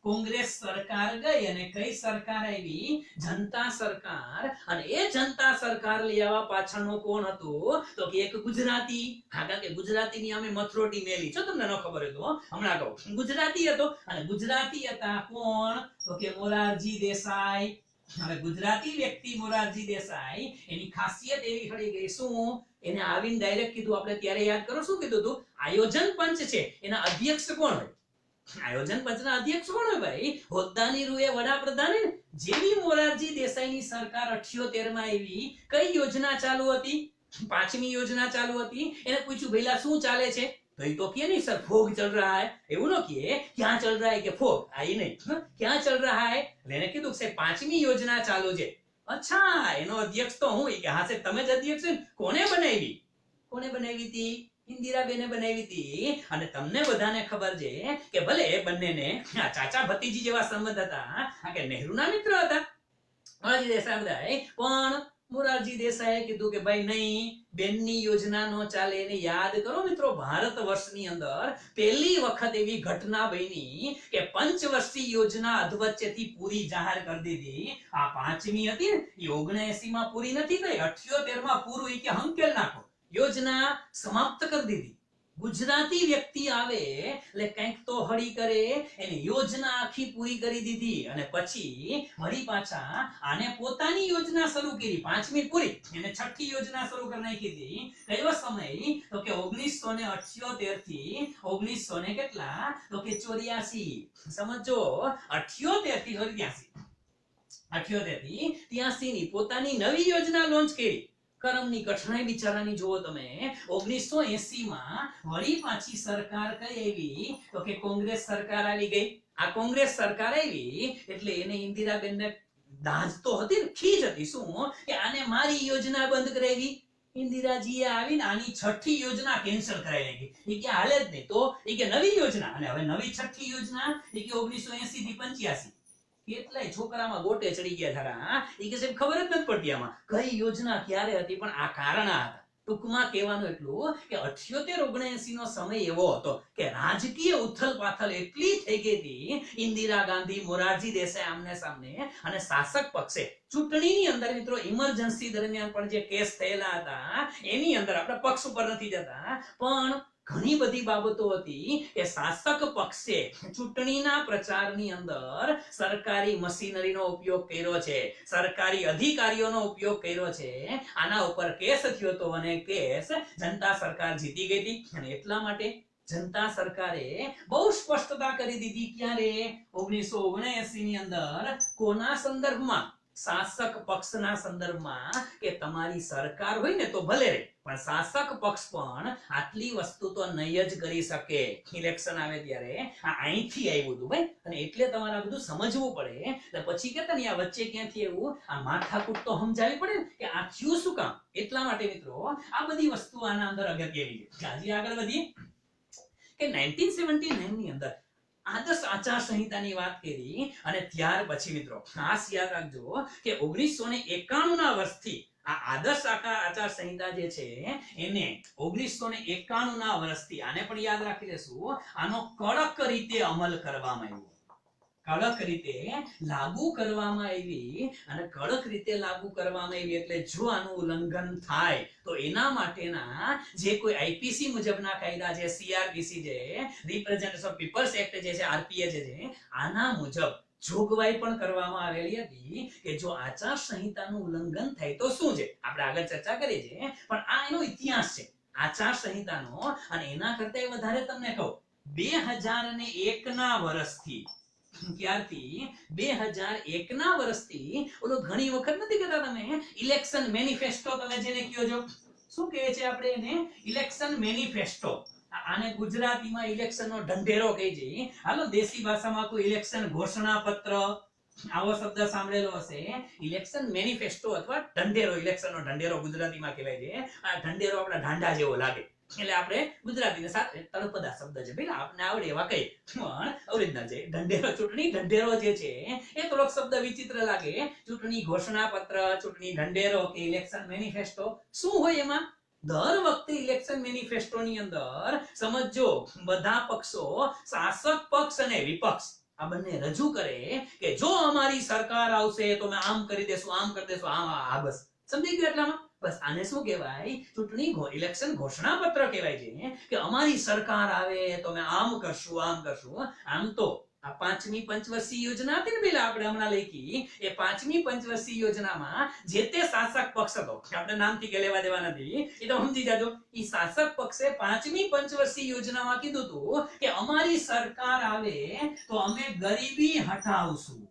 કોંગ્રેસ સરકાર ગઈ અને કઈ સરકાર આવી? જનતા સરકાર. અને એ જનતા સરકાર લઈ આવવા પાછળનો કોણ હતો? તો કે એક ગુજરાતી. કારણ કે ગુજરાતીની અમે મથરોટી મેલી છો, તમને ન ખબર હોય તો હમણાં કહું. ગુજરાતી હતો, અને ગુજરાતી હતા કોણ? તો કે મોરારજી દેસાઈ. હવે ગુજરાતી વ્યક્તિ મોરારજી દેસાઈ, એની ખાસિયત એવી ખડી ગઈ. શું? એને આવીને ડાયરેક્ટ કીધું, આપણે ત્યારે યાદ કરો શું કીધું હતું? આયોજન પંચ છે, એના અધ્યક્ષ કોણ હોય? આયોજન પંચના અધ્યક્ષ કોણ હોય ભાઈ? હોદ્દાની રૂએ વડાપ્રધાન ને. જેવી મોરારજી દેસાઈની સરકાર 78 માં આવી, કઈ યોજના ચાલુ હતી? 5મી યોજના ચાલુ હતી. એને પૂછ્યું, ભઈલા શું ચાલે છે? तो ये तो किया नहीं सर, फोग चल रहा है. એવું ન કહે ક્યાં ચલ रहा है કે ફોગ આઈ નહીં, ક્યાં ચલ रहा है. એને કીધું કે 5મી યોજના ચાલુ છે. અચ્છા, એનો અધ્યક્ષ તો હું. કે હા સાહેબ તમે જ અધ્યક્ષ છો. કોને બનાવી? કોને બનાવી હતી? ઇન્દિરાબેને બનાવી હતી. અને તમને બધાને ખબર છે કે ભલે બંનેને ચાચા ભતીજી જેવા સંબંધ હતા, કે નહેરુના મિત્ર હતા મોરારજી દેસાઈ બધાય, પણ મોરારજી દેસાઈએ કીધું કે ભાઈ નહીં, બેનની યોજના નો ચાલે. એને યાદ કરો મિત્રો, ભારત વર્ષની અંદર પહેલી વખત એવી ઘટના બની કે પંચવર્ષીય યોજના અધવચ્ચેથી પૂરી જાહેર કરી દીધી. આ 5મી હતી ને, એ 79 માં પૂરી નથી થઈ, 78 માં પૂરું. એ કે હંકેલ નાખો, યોજના સમાપ્ત કરી દીધી. ગુજરાતી વ્યક્તિ આવે એટલે કંઈક તો હળી કરે, એની યોજના આખી પૂરી કરી દીધી. અને પછી વળી પાછા આને પોતાની યોજના શરૂ કરી. 5મી પૂરી, એને 6ઠી યોજના શરૂ કરી નાખી હતી. કયો સમય? તો કે 1978 થી 1900 ને કેટલા? તો કે 84. સમજો, 78 થી 83 ની પોતાની નવી યોજના લોન્ચ કરી. કરમની કઠણાઈ બિચારાની જુઓ તમે. 1980 માં વળી પાછી સરકાર કઈ આવી? તો કે કોંગ્રેસ સરકાર આવી ગઈ. આ કોંગ્રેસ સરકાર આવી એટલે એને ઇન્દિરાબેનને દાજ તો હતી ને, ખીજ હતી. શું? કે આને મારી યોજના બંધ કરાવી. ઇન્દિરાજીએ આવીને આની 6ઠી યોજના કેન્સલ કરાવી નાખી. એ કે હાલે જ નહીં, તો એ કે નવી યોજના. અને હવે નવી 6ઠી યોજના એ કે 1980 થી 85. કેટલાય છોકરામાં ગોટે ચડી ગયા ખરા. એ કે સાહેબ ખબર જ નથી પડતી આમાં કઈ યોજના ક્યારે હતી, પણ આ કારણ હતા. ટૂંકમાં કહેવાનું એટલું કે 78-79 નો સમય એવો હતો કે રાજકીય ઉથલ-પાથલ એટલી થઈ ગઈ હતી. ઇન્દિરા ગાંધી, મોરારજી દેસાઈ આમને સામને, અને શાસક પક્ષે ચૂંટણીની અંદર મિત્રો ઇમરજન્સી દરમિયાન પણ જે કેસ થયેલા હતા, એની અંદર આપણે પક્ષ ઉપર નથી જતા, પણ ઘણી બધી બાબતો હતી કે શાસક પક્ષે ચૂંટણીના પ્રચારની અંદર સરકારી મશીનરીનો ઉપયોગ કર્યો છે, સરકારી અધિકારીઓનો ઉપયોગ કર્યો છે. આના ઉપર કેસ થયો હતો અને કેસ જનતા સરકાર જીતી ગઈ હતી. અને એટલા માટે જનતા સરકારે બહુ સ્પષ્ટતા કરી દીધી. ક્યારે? 1979 ની અંદર. કોના સંદર્ભમાં? શાસક પક્ષના સંદર્ભમાં. કે તમારી સરકાર હોય ને તો ભલે રહે, પણ શાસક પક્ષ પણ આટલી વસ્તુ તો નહીં જ કરી શકે. ઇલેક્શન આવે ત્યારે આ અહીંથી આવ્યું હતું ભાઈ. અને એટલે તમારે બધું સમજવું પડે. એટલે પછી કેતા ને આ વચ્ચે ક્યાંથી આવ્યું, આ માથાકૂટ તો સમજાવી પડે ને કે આ થયું શું કામ. એટલા માટે મિત્રો આ બધી વસ્તુ આના અંદર અગત્યની છે. હજી આગળ વધીએ કે 1979 ની અંદર આદર્શ આચાર સંહિતાની વાત કરી. અને ત્યાર પછી મિત્રો ખાસ યાદ રાખજો કે 1991 ના વર્ષથી આ આદર્શ આચાર સંહિતા જે છે એને 1991 ના વર્ષથી, આને પણ યાદ રાખી લેશું, આનો કડક રીતે અમલ કરવામાં આવ્યો. કડક રીતે લાગુ કરવામાં આવી. અને કડક રીતે લાગુ કરવામાં આવી એટલે જો આનું ઉલ્લંઘન થાય તો એના માટેના જે કોઈ આઈપીસી મુજબના કાયદા છે, સીઆરપીસી છે, રિપ્રેઝેન્ટેશન ઓફ પીપલ્સ એક્ટ જે છે, આરપીએ જે છે, આના મુજબ જોગવાઈ પણ કરવામાં આવેલી હતી કે જો આચાર સંહિતાનું ઉલ્લંઘન થાય તો શું છે. આપણે આગળ ચર્ચા કરી છે, પણ આ એનો ઇતિહાસ છે આચાર સંહિતાનો. અને એના કરતા વધારે તમને કહું, 2001 ના વર્ષથી, ક્યારથી? 2001 ના વર્ષથી ઓલો ઘણી વખત નથી કહેતા તમે ઇલેક્શન મેનિફેસ્ટો, તમે જેને કહો છો, શું કહે છે આપણે એને? Election manifesto. આને ગુજરાતીમાં ઇલેક્શનનો ઢંઢેરો કહી છે. હાલો દેશી ભાષામાં કોઈ ઇલેક્શન ઘોષણા પત્ર આવો શબ્દ સાંભળેલો હશે. ઇલેક્શન મેનિફેસ્ટો અથવા ઢંઢેરો, ઇલેક્શનનો ઢંઢેરો ગુજરાતીમાં કહેવાય છે. આ ઢંઢેરો આપણા ઢાંઢા જેવો લાગે. એટલે આપણે ગુજરાતીને સાથે તળપદા શબ્દ છે ભાઈ આપને આવડે એવા કઈ પણ ઓરિજિનલ છે ઢંઢેરો ચૂંટણી ઢંઢેરો જે છે એ થોડોક શબ્દ વિચિત્ર લાગે ચૂંટણી ઘોષણા પત્ર ચૂંટણી ઢંઢેરો કે ઇલેક્શન મેનિફેસ્ટો શું હોય એમાં દર વખતે ઇલેક્શન મેનિફેસ્ટો ની અંદર સમજો બધા પક્ષો શાસક પક્ષ અને વિપક્ષ આ બંને રજૂ કરે કે જો અમારી સરકાર આવશે તો અમે આમ કરી દેશું આમ કરી દેશું આ બસ સમજી ગયો એટલામાં બસ આને શું કહેવાય ચૂંટણી ઇલેક્શન ઘોષણા પત્ર કહેવાય છે કે અમારી સરકાર આવે તો અમે આમ કરશું આમ તો આ પાંચમી પંચવર્ષીય યોજના હતી ને પેલા આપણે હમણાં લખી એ પાંચમી પંચવર્ષીય યોજનામાં જે તે શાસક પક્ષ હતો આપણે નામથી કે લેવા દેવા નથી એ તો સમજી જાજો ઈ શાસક પક્ષે પાંચમી પંચવર્ષીય યોજનામાં કીધું હતું કે અમારી સરકાર આવે તો અમે ગરીબી હટાવશું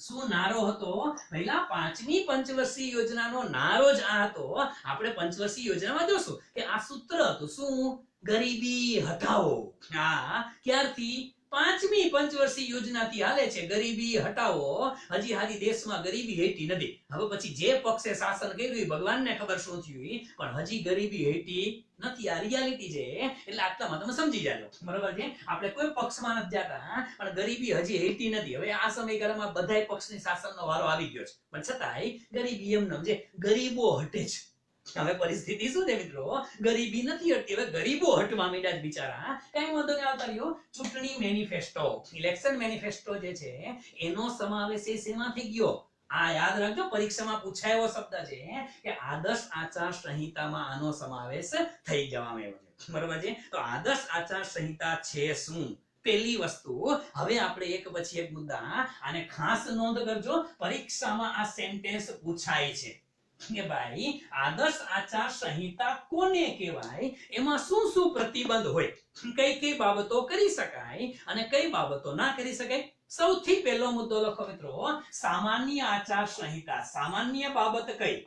શું નારો હતો પહેલા પાંચમી પંચવર્ષીય યોજનાનો નારો જ આ હતો આપણે પંચવર્ષીય યોજનામાં જોશું કે આ સૂત્ર હતું શું ગરીબી હટાવો આ ક્યારથી પાંચમી પંચવર્ષીય યોજનાથી હાલે છે ગરીબી હટાવો હજી હાજી દેશમાં ગરીબી હેઠી નથી હવે પછી જે પક્ષે શાસન કર્યું ભગવાનને ખબર શું થયું પણ હજી ગરીબી હેઠી નથી આ રિયાલિટી છે એટલે આટલામાં તમે સમજી જાજો બરોબર છે આપણે કોઈ પક્ષમાં નથી જતા પણ ગરીબી હજી હેઠી નથી હવે આ સમયગાળામાં બધાય પક્ષની શાસનનો વારો આવી ગયો છે પણ છતાંય ગરીબી એમ નમ છે ગરીબો હટે છે હવે પરિસ્થિતિ શું છે મિત્રો ગરીબી નથી હટતી હવે ગરીબો હટવા માંડ્યા જ બિચારા કઈ વાંધો નહીં આવતા રહ્યો ચૂંટણી મેનિફેસ્ટો ઇલેક્શન મેનિફેસ્ટો જે છે એનો સમાવેશ શેમાં થઈ ગયો આ યાદ રાખજો પરીક્ષામાં પૂછાયો શબ્દ છે કે આદર્શ આચાર સંહિતામાં આનો સમાવેશ થઈ જવામાં આવ્યો છે બરોબર છે તો આદર્શ આચાર સંહિતા છે શું પહેલી વસ્તુ હવે આપણે એક પછી એક મુદ્દા આને ખાસ નોંધ કરજો પરીક્ષામાં આ સેન્ટેન્સ પૂછાય છે કે ભાઈ આદર્શ આચાર સંહિતા કોને કહેવાય એમાં શું શું પ્રતિબંધ હોય કઈ કઈ બાબતો કરી શકાય અને કઈ બાબતો ના કરી શકાય સૌથી પહેલો મુદ્દો લખો મિત્રો સામાન્ય આચાર સંહિતા સામાન્ય બાબત કઈ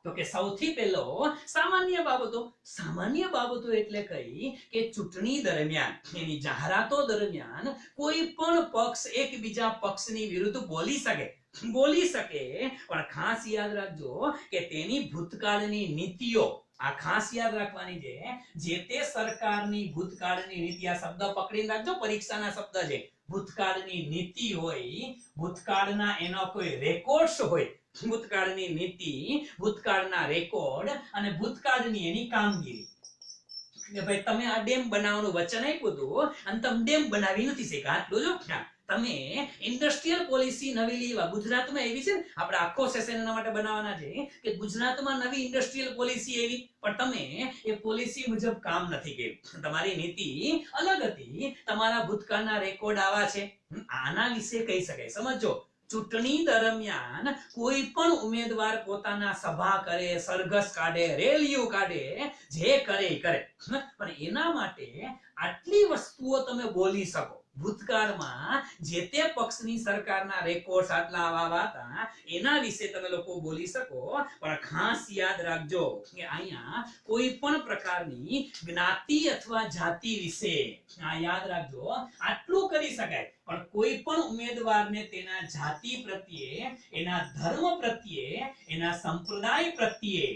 તો કે સૌથી પહેલો સામાન્ય બાબતો એટલે કઈ કે ચૂંટણી દરમિયાન એની જાહેરાતો દરમિયાન કોઈ પણ પક્ષ એકબીજા પક્ષની વિરુદ્ધ બોલી શકે પણ ખાસ યાદ રાખજો કે તેની ભૂતકાળની નીતિઓ આ ખાસ યાદ રાખવાની છે જે તે સરકારની ભૂતકાળની નીતિ આ શબ્દ પકડીને રાખજો પરીક્ષાના શબ્દ છે ભૂતકાળની નીતિ હોય ભૂતકાળના એનો કોઈ રેકોર્ડ્સ હોય ભૂતકાળની નીતિ ભૂતકાળના રેકોર્ડ અને ભૂતકાળની એની કામગીરી કે ભાઈ તમે આ ડેમ બનાવવાનું વચન આપ્યું હતું અને તમે ડેમ બનાવી નથી શક્યા આટલું જો તમે ઇન્ડસ્ટ્રીયલ પોલિસી નવી લેવા ગુજરાતમાં એવી છે આપણે આખો સેશન એના માટે બનાવવાના છે કે ગુજરાતમાં નવી ઇન્ડસ્ટ્રીયલ પોલિસી એવી પણ તમે એ પોલિસી મુજબ કામ નથી કર્યું તમારી નીતિ અલગ હતી તમારા ભૂતકાળના રેકોર્ડ આવા છે આના વિશે કહી શકાય સમજો ચૂંટણી દરમિયાન કોઈ પણ ઉમેદવાર પોતાના સભા કરે સરઘસ કાઢે રેલીઓ કાઢે જે કરે પણ એના માટે આટલી વસ્તુઓ તમે બોલી શકો ભૂતકાળમાં જે તે પક્ષની સરકારના રેકોર્ડ્સ આટલા આવા હતા એના વિશે તમે લોકો બોલી શકો પણ ખાસ યાદ રાખજો કે અહીંયા કોઈ પણ પ્રકારની જ્ઞાતિ અથવા જાતિ વિશે આ યાદ રાખજો આટલું કરી શકાય પણ કોઈ પણ ઉમેદવારને તેના જાતિ પ્રત્યે એના ધર્મ પ્રત્યે એના સંપ્રદાય પ્રત્યે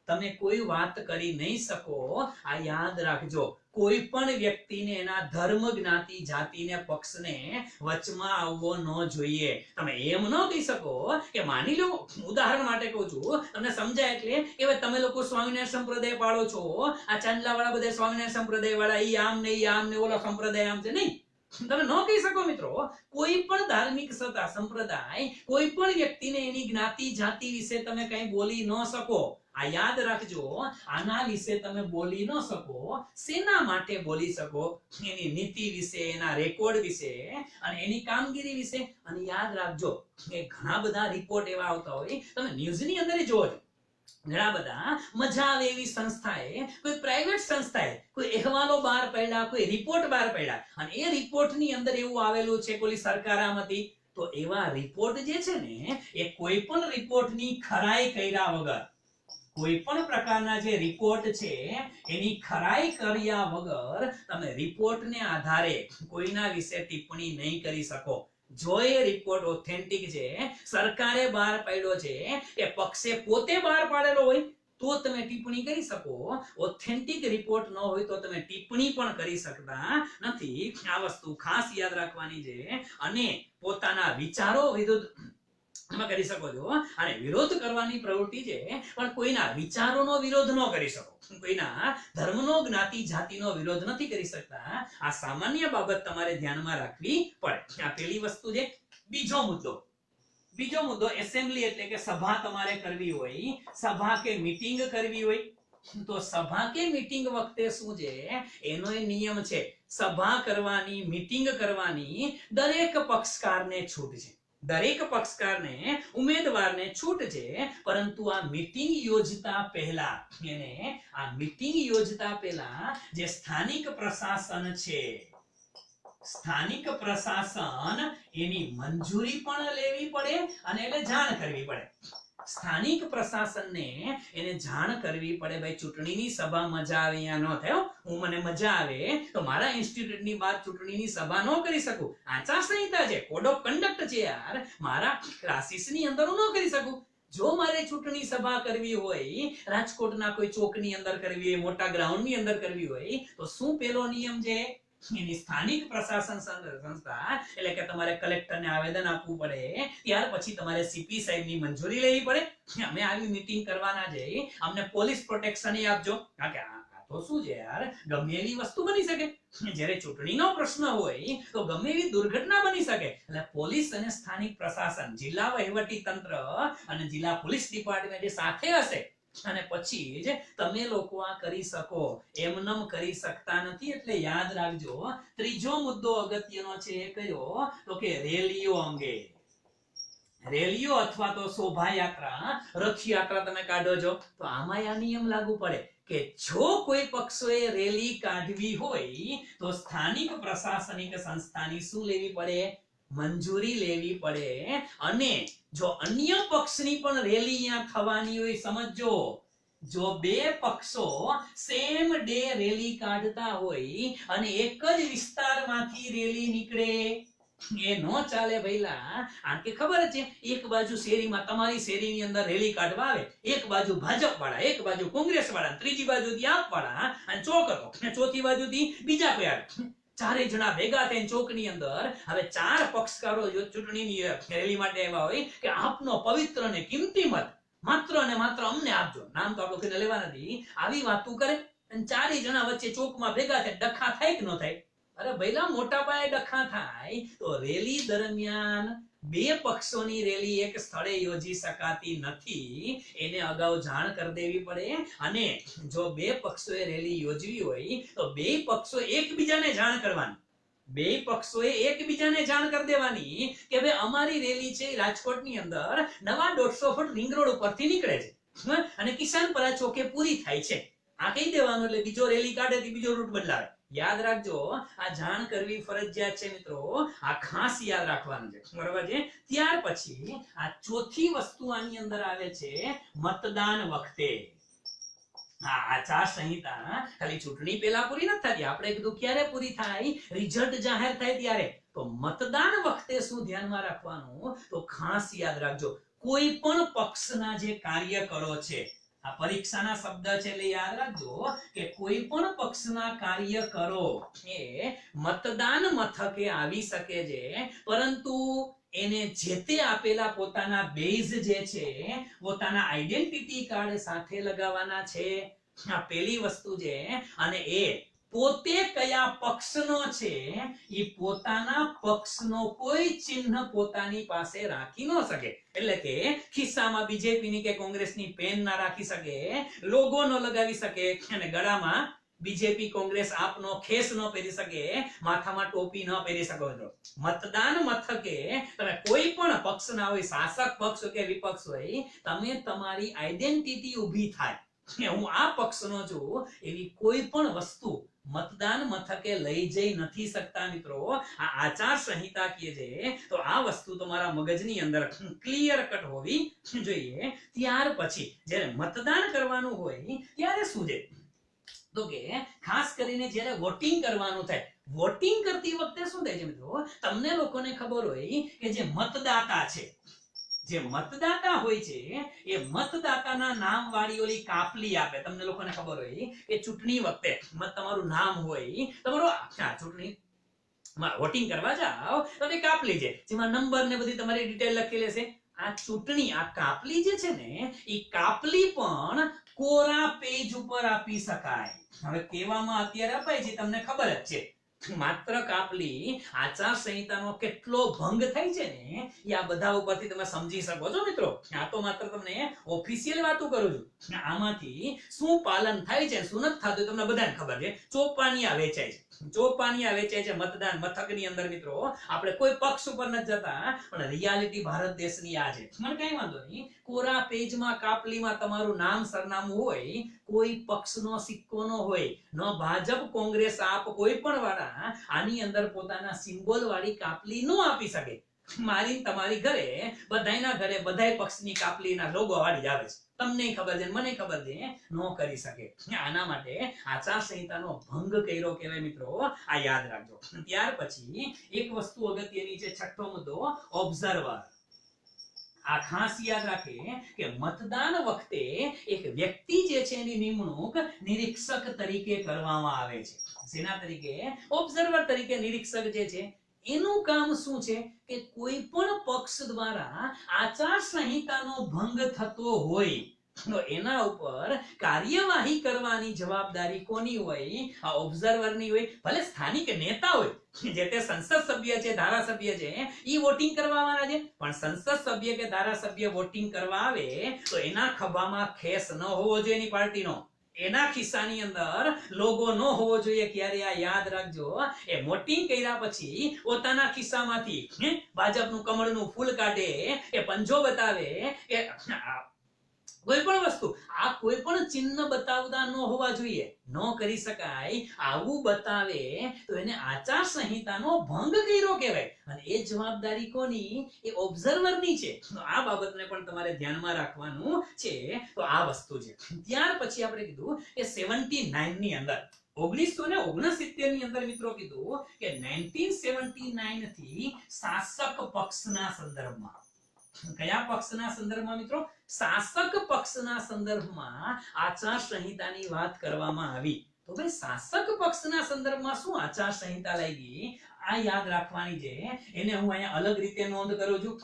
તમે કોઈ વાત કરી નહીં શકો આ યાદ રાખજો કોઈ પણ વ્યક્તિને એના ધર્મ જ્ઞાતિ જાતિને પક્ષને વચમાં આવવો ન જોઈએ તમે એમ ન કહી શકો કે માની લો ઉદાહરણ માટે કહું છું તમને સમજાય એટલે કે તમે લોકો સ્વામિનારાયણ સંપ્રદાય પાળો છો આ ચાંદલા વાળા બધા સ્વામિનારાયણ સંપ્રદાય વાળા ઈ આમ ને ઓલો સંપ્રદાય આમ છે નહીં તમે ન કહી શકો મિત્રો કોઈ પણ ધાર્મિક સત્તા સંપ્રદાય કોઈ પણ વ્યક્તિને એની જ્ઞાતિ જાતિ વિશે તમે કઈ બોલી ન શકો આ યાદ રાખજો આના વિશે તમે બોલી ન શકો શેના માટે બોલી શકો એની નીતિ વિશે એના રેકોર્ડ વિશે અને એની કામગીરી વિશે અને યાદ રાખજો કે ઘણા બધા રિપોર્ટ એવા આવતા હોય તમે ન્યૂઝની અંદર જોજો ઘણા બધા મજા આવે એવી સંસ્થાએ કોઈ પ્રાઇવેટ સંસ્થાએ કોઈ અહેવાલો બહાર પાડ્યા કોઈ રિપોર્ટ બહાર પાડ્યા અને એ રિપોર્ટની અંદર એવું આવેલું છે કોઈ સરકાર આમ હતી તો એવા રિપોર્ટ જે છે ને એ કોઈ પણ રિપોર્ટની ખરાઈ કર્યા વગર કોઈ પણ પ્રકારના જે રિપોર્ટ છે એની ખરાઈ કર્યા વગર તમે રિપોર્ટને આધારે કોઈના વિશે ટિપ્પણી નહીં કરી શકો જો એ રિપોર્ટ ઓથેન્ટિક છે સરકારે બહાર પાડ્યો છે એ પક્ષે પોતે બહાર પાડેલો હોય તો તમે ટિપ્પણી કરી શકો. ઓથેન્ટિક રિપોર્ટ ન હોય તો તમે ટિપ્પણી પણ કરી શકતા નથી. આ વસ્તુ ખાસ યાદ રાખવાની છે. અને પોતાના વિચારો વિરુદ્ધ એમાં કરી શકો છો. અને વિરોધ કરવાની પ્રવૃત્તિ છે, પણ કોઈના વિચારોનો વિરોધ ન કરી શકો. કોઈના ધર્મનો, જ્ઞાતિ, જાતિનો વિરોધ નથી કરી શકતા. આ સામાન્ય બાબત તમારે ધ્યાનમાં રાખવી પડે. આ પહેલી વસ્તુ છે. બીજો મુદ્દો એસેમ્બલી એટલે કે સભા તમારે કરવી હોય, સભા કે મીટિંગ કરવી હોય, તો સભા કે મીટિંગ વખતે શું છે, એનો એ નિયમ છે. સભા કરવાની, મીટિંગ કરવાની દરેક પક્ષકારને છૂટ છે. દરેક પક્ષકારને, ઉમેદવારને છૂટ છે. પરંતુ આ મીટિંગ યોજતા પહેલા જે સ્થાનિક પ્રશાસન છે, સ્થાનિક પ્રશાસન એની મંજૂરી પણ લેવી પડે અને એટલે જાણ કરવી પડે. સ્થાનિક પ્રશાસનને એને જાણ કરવી પડે. ભાઈ, ચૂંટણીની સભા મજા આવે યા ન થાય. મને મજા આવે તો મારા ઇન્સ્ટિટ્યૂટની બહાર ચૂંટણીની સભા ન કરી શકું. આચાર સંહિતા છે, કોડ ઓફ કન્ડક્ટ છે યાર. મારા ક્લાસીસની અંદર હું ન કરી શકું. જો મારે ચૂંટણી સભા કરવી હોય, રાજકોટના કોઈ ચોકની અંદર કરવી હોય, મોટા ગ્રાઉન્ડની અંદર કરવી હોય, તો શું પેલો નિયમ છે? એની સ્થાનિક પ્રશાસન સંસ્થા એટલે કે તમારે કલેક્ટરને આવેદન આપવું પડે. ત્યાર પછી તમારે સીપી સાહેબની મંજૂરી લેવી પડે. અમે આવી મીટિંગ કરવાના છે, અમને પોલીસ પ્રોટેક્શન આપજો. કારણ કે આ તો શું છે યાર, ગમે એવી વસ્તુ બની શકે. જ્યારે ચૂંટણીનો પ્રશ્ન હોય તો ગમે એવી દુર્ઘટના બની શકે. એટલે પોલીસ અને સ્થાનિક પ્રશાસન, જિલ્લા વહીવટી તંત્ર અને જિલ્લા પોલીસ ડિપાર્ટમેન્ટ સાથે હશે. અને પછી જ તમે લોકો આ કરી શકો. એમનેમ કરી શકતા નથી. એટલે યાદ રાખજો. ત્રીજો મુદ્દો અગત્યનો છે એ કયો, તો કે રેલીઓ અંગે. રેલીઓ અથવા તો શોભાયાત્રા, રથયાત્રા તમે કાઢો છો, તો આમાં આ નિયમ લાગુ પડે કે જો કોઈ પક્ષોએ રેલી કાઢવી હોય તો સ્થાનિક પ્રશાસનિક સંસ્થાની શું લેવી પડે? મંજૂરી લેવી પડે. અને જો અન્ય પક્ષની પણ રેલી અહીંયા થવાની હોય, સમજો, જો બે પક્ષો સેમ ડે રેલી કાઢતા હોય અને એક જ વિસ્તારમાંથી રેલી નીકળે, એ નો ચાલે ભઈલા. આ કે ખબર છે, એક બાજુ શેરીમાં, તમારી શેરીની અંદર રેલી કાઢવા આવે, એક બાજુ ભાજપ વાળા, એક બાજુ કોંગ્રેસ વાળા, ત્રીજી બાજુથી આપ વાળા, અને ચોક હતો, ચોથી બાજુથી બીજા કોઈ આવે. ચારે જણા ભેગા થઈને ચોકની અંદર, હવે ચાર પક્ષકારો જો ચૂંટણીની રેલી માટે આવ્યા હોય કે આપનો પવિત્ર ને કિંમતી મત માત્ર ને માત્ર અમને આપજો, નામ તો આપણે કોઈને લેવા નથી, આવી વાતો કરે. અને ચારે જણા વચ્ચે ચોકમાં ભેગા થાય, ડખા થાય કે ન થાય? અરે ભઈલા, મોટા પાયે ડખા થાય તો રેલી દરમિયાન બે પક્ષોની રેલી એક સ્થળે યોજી શકાતી નથી. એને અગાઉ જાણ કરી દેવી પડે. અને જો બે પક્ષોએ રેલી યોજવી હોય તો બે પક્ષો એકબીજાને જાણ કરવાની. બે પક્ષોએ એકબીજાને જાણ કરી દેવાની કે ભાઈ અમારી રેલી છે રાજકોટની અંદર નવા 150 ફૂટ રિંગ રોડ ઉપરથી નીકળે છે અને કિસાનપરા ચોકે પૂરી થાય છે. આ કહી દેવાનું. એટલે બીજો રેલી કાઢે તો બીજો રૂટ બદલાવે. યાદ રાખજો, આ જાણ કરવી ફરજિયાત છે મિત્રો. આ ખાસ યાદ રાખવાનું છે, બરાબર છે? ત્યાર પછી આ ચોથી વસ્તુ આની અંદર આવે છે, મતદાન વખતે. આ આચાર સંહિતા ખાલી ચૂંટણી પહેલા પૂરી નથી થતી. આપણે કીધું ક્યારે પૂરી થાય? રિઝલ્ટ જાહેર થાય ત્યારે. તો મતદાન વખતે શું ધ્યાનમાં રાખવાનું? તો ખાસ યાદ રાખજો, કોઈ પણ પક્ષના જે કાર્યકરો છે, આ પરીક્ષાના શબ્દ છે એટલે યાદ રાખજો કે કોઈ પણ પક્ષના કાર્યકરો એ મતદાન મથકે આવી શકે છે, પરંતુ એને જે તે આપેલા પોતાના બેઝ જે છે, પોતાના આઈડેન્ટિટી કાર્ડ સાથે લગાવવાના છે. આ પહેલી વસ્તુ છે. અને એ પોતે કયા પક્ષનો છે એ પોતાના પક્ષનો કોઈ ચિહ્ન પોતાની પાસે રાખી ન શકે. એટલે કે ખિસ્સામાં બીજેપીની કે કોંગ્રેસની પેન ના રાખી શકે, લોગો ન લગાવી શકે, અને ગળામાં બીજેપી કોંગ્રેસ આપનો ખેસ ન પહેરી શકે, માથામાં ટોપી ન પહેરી શકો. મતદાન મથકે તમે કોઈ પણ પક્ષના હોય, શાસક પક્ષ કે વિપક્ષ હોય, તમે તમારી આઈડેન્ટિટી ઊભી થાય કે હું આ પક્ષનો છું એવી કોઈ પણ વસ્તુ મતદાન મથકે લઈ જઈ નથી શકતા મિત્રો. આ આચાર સંહિતા કહે છે. તો આ વસ્તુ તમારા મગજની અંદર ક્લિયર કટ હોવી જોઈએ. ત્યાર પછી જ્યારે મતદાન કરવાનું હોય ત્યારે શું છે, તો કે ખાસ કરીને જ્યારે વોટિંગ કરવાનું થાય, વોટિંગ કરતી વખતે શું થાય છે મિત્રો, તમને લોકોને ખબર હોય કે જે મતદાતા છે, જે મતદાતા હોય છે એ મતદાતાના નામ વાળી ઓલી કાપલી આપે. તમને લોકોને ખબર હોય કે ચૂંટણી વખતે તમારું નામ હોય, તમારો ચૂંટણી વોટિંગ કરવા જાઓ તો તે કાપલી છે જેમાં નંબર ને બધી તમારી ડિટેલ લખેલી છે. આ ચૂંટણી આ કાપલી જે છે ને એ કાપલી પણ કોરા પેજ ઉપર આપી શકાય. હવે કહેવામાં અત્યારે અપાય છે તમને ખબર જ છે, માત્ર કાપલી આચાર સંહિતાનો કેટલો ભંગ થાય છે ને એ આ બધા ઉપરથી તમે સમજી શકો છો મિત્રો. આ તો માત્ર તમને ઓફિશિયલ વાતો કરું છું. આમાંથી શું પાલન થાય છે શું નથી થતું તમને બધાને ખબર છે. ચોપાનિયા વેચાય છે, ચોપાનિયા વેચાય છે મતદાન મથકની અંદર મિત્રો. આપણે કોઈ પક્ષ ઉપર નથી જતા પણ રિયાલિટી ભારત દેશની આ છે. મને કઈ વાંધો નહીં, કોરા પેજમાં કાપલીમાં તમારું નામ સરનામું હોય, કોઈ પક્ષનો સિક્કો ન હોય, ન ભાજપ કોંગ્રેસ આપ કોઈ પણ વાળા આની અંદર પોતાના સિમ્બોલ વાળી કાપલી ન આપી શકે. મારી તમારી ઘરે બધાયના ઘરે બધાય પક્ષની કાપલીના લોગો વાળી જ આવે છે. તમને ખબર છે મને ખબર છે, ન કરી શકે. આના માટે આચાર સંહિતાનો ભંગ કર્યો કહેવાય મિત્રો. આ યાદ રાખજો. ત્યાર પછી એક વસ્તુ અગત્યની છે, છઠ્ઠો મુદ્દો ઓબ્ઝર્વર. આ ખાસ યાદ રાખે કે મતદાન વખતે એક વ્યક્તિ જે છે એની નિમણૂક નિરીક્ષક તરીકે કરવામાં આવે છે. સેના તરીકે? ઓબ્ઝર્વર તરીકે. નિરીક્ષક જે છે એનું કામ શું છે કે કોઈ પણ પક્ષ દ્વારા આચાર સંહિતાનો ભંગ થતો હોય તો એના ઉપર કાર્યવાહી કરવાની જવાબદારી કોની હોય? આ ઓબ્ઝર્વરની હોય. ભલે સ્થાનિક નેતા હોય, જે તે સંસદ સભ્ય છે ધારાસભ્ય છે ઈ વોટિંગ કરવા આવવાના છે, પણ સંસદ સભ્ય કે ધારાસભ્ય વોટિંગ કરવા આવે તો એના ખભામાં ખેસ ન હોવો જોઈએ એની પાર્ટીનો, એના ખિસ્સાની અંદર લોગો ન હોવો જોઈએ. ક્યારે આ યાદ રાખજો. એ વોટિંગ કર્યા પછી પોતાના ખિસ્સામાંથી ભાજપનું કમળનું ફૂલ કાઢે, એ પંજો બતાવે, એ કોઈ પણ વસ્તુ આ કોઈ પણ ચિહ્ન બતાવતા ન હોવા જોઈએ, ન કરી શકાય. આવું બતાવે તો એને આચાર સંહિતાનો ભંગ કર્યો કહેવાય. અને એ જવાબદારી કોની? એ ઓબ્ઝર્વરની છે. તો આ બાબતને પણ તમારે ધ્યાનમાં રાખવાનું છે. તો આ વસ્તુ છે. ત્યાર પછી આપણે કીધું કે 79 ની અંદર 1969 ની અંદર મિત્રો કીધું કે 1979 થી શાસક પક્ષના સંદર્ભમાં. કયા પક્ષના સંદર્ભમાં મિત્રો? શાસક પક્ષના સંદર્ભમાં આચાર સંહિતાની વાત કરવામાં આવી. તો ભાઈ શાસક પક્ષના સંદર્ભમાં શું આચાર સંહિતા લાગી આ યાદ રાખવાની છે. એને હું અહીંયા અલગ રીતે નોંધ કરું છું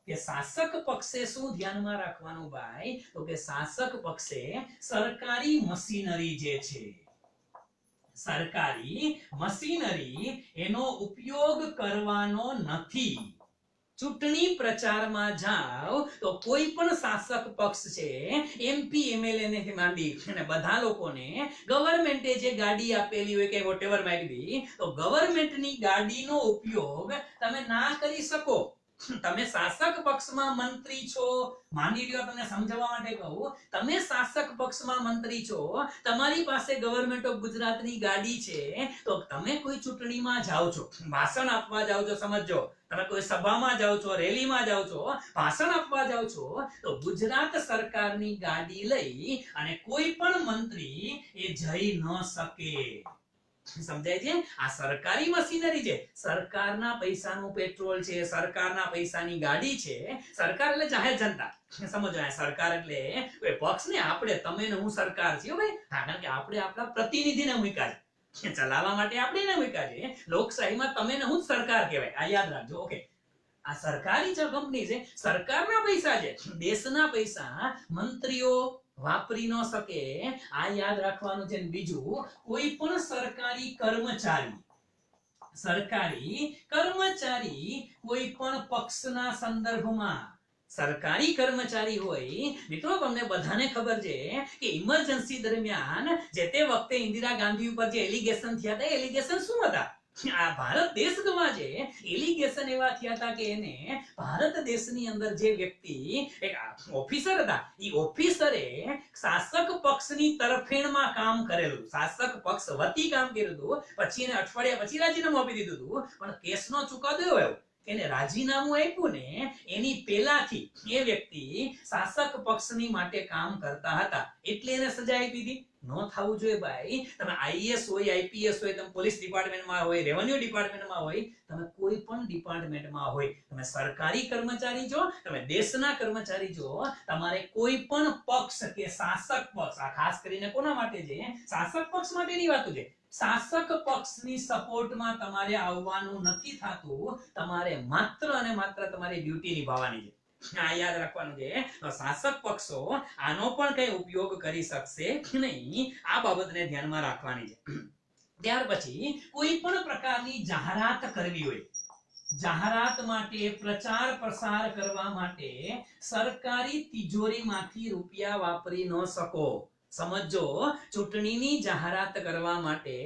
કે શાસક પક્ષે શું ધ્યાનમાં રાખવાનું ભાઈ? તો કે શાસક પક્ષે સરકારી મશીનરી જે છે, સરકારી મશીનરી એનો ઉપયોગ કરવાનો નથી. ચૂંટણી પ્રચારમાં જાઓ તો કોઈ પણ શાસક પક્ષ છે, એમપી એમએલએ ને માંડી અને બધા લોકોને ગવર્મેન્ટે જે ગાડી આપેલી હોય કે વોટેવર માઇટ બી, તો ગવર્મેન્ટની ગાડીનો ઉપયોગ તમે ના કરી શકો. તમે શાસક પક્ષમાં મંત્રી છો, માની લ્યો તમને સમજાવવા માટે કહું, તમે શાસક પક્ષમાં મંત્રી છો, તમારી પાસે ગવર્મેન્ટ ઓફ ગુજરાતની ગાડી છે, તો તમે કોઈ ચૂંટણીમાં જાઓ છો, ભાષણ આપવા જાઓ છો, સમજો તમે કોઈ સભામાં જાઓ છો, રેલીમાં જાઓ છો, ભાષણ આપવા જાઓ છો, તો ગુજરાત સરકારની ગાડી લઈ અને કોઈ પણ મંત્રી એ જઈ ન શકે. સમજાય છે? આ સરકારી મશીનરી છે, સરકારના પૈસાનું પેટ્રોલ છે, સરકારના પૈસાની ગાડી છે. સરકાર એટલે જાહેર જનતા. સમજો, સરકાર એટલે કોઈ પક્ષ ને, આપણે તમે ને હું સરકાર છીએ ભાઈ. કારણ કે આપણે આપણા પ્રતિનિધિને મૂક્યા છે, ચલાવવા માટે આપણે એને મૂક્યા છે. લોકશાહીમાં તમે ને હું જ સરકાર કહેવાય. આ યાદ રાખજો. ઓકે, આ સરકારી જે કંપની છે, સરકારના પૈસા છે, દેશના પૈસા મંત્રીઓ વાપરી ન શકે. આ યાદ રાખવાનું છે. બીજું, કોઈ પણ સરકારી કર્મચારી કોઈ પણ પક્ષના સંદર્ભમાં, સરકારી કર્મચારી હોય મિત્રો, તમને બધાને ખબર છે કે ઇમરજન્સી દરમિયાન જે તે વખતે ઇન્દિરા ગાંધી ઉપર જે એલિગેશન થયા હતા, એલિગેશન શું હતા? આ ભારત દેશમાં જે એલિગેશન એવા થયા હતા કે એને ભારત દેશની અંદર જે વ્યક્તિ એક ઓફિસર હતા, એ ઓફિસરે શાસક પક્ષની તરફેણમાં કામ કરેલું, શાસક પક્ષ વતી કામ કર્યું હતું, પછી એને અઠવાડિયા પછી રાજીનામું આપી દીધું હતું, પણ કેસનો ચુકાદો આવ્યો એને રાજીનામું આપ્યું ને એની પહેલાથી એ વ્યક્તિ શાસક પક્ષની માટે કામ કરતા હતા એટલે એને સજા આપી હતી. ન થવું જોઈએ ભાઈ. તમે આઈએએસ હોય, આઈપીએસ હોય, તમે પોલીસ ડિપાર્ટમેન્ટમાં હોય, રેવન્યુ ડિપાર્ટમેન્ટમાં હોય, તમે કોઈ પણ ડિપાર્ટમેન્ટમાં હોય, તમે સરકારી કર્મચારી છો, તમે દેશના કર્મચારી છો, તમારે કોઈ પણ પક્ષ કે શાસક પક્ષ, આ ખાસ કરીને કોના માટે છે? શાસક પક્ષ માટેની વાતો છે. શાસક પક્ષની સપોર્ટમાં તમારે આવવાનું નથી થતું. તમારે માત્ર અને માત્ર તમારી ડ્યુટી નિભાવવાની છે. આ યાદ રાખવાનું છે. શાસક પક્ષો આનો પણ કઈ ઉપયોગ કરી શકશે નહીં. આ બાબતને ધ્યાનમાં રાખવાની છે. ત્યાર પછી કોઈ પણ પ્રકારની જાહેરાત કરવી હોય, જાહેરાત માટે, પ્રચાર પ્રસાર કરવા માટે સરકારી તિજોરીમાંથી રૂપિયા વાપરી ન શકો. સમજો, ચૂંટણીની જાહેરાત કરવા માટે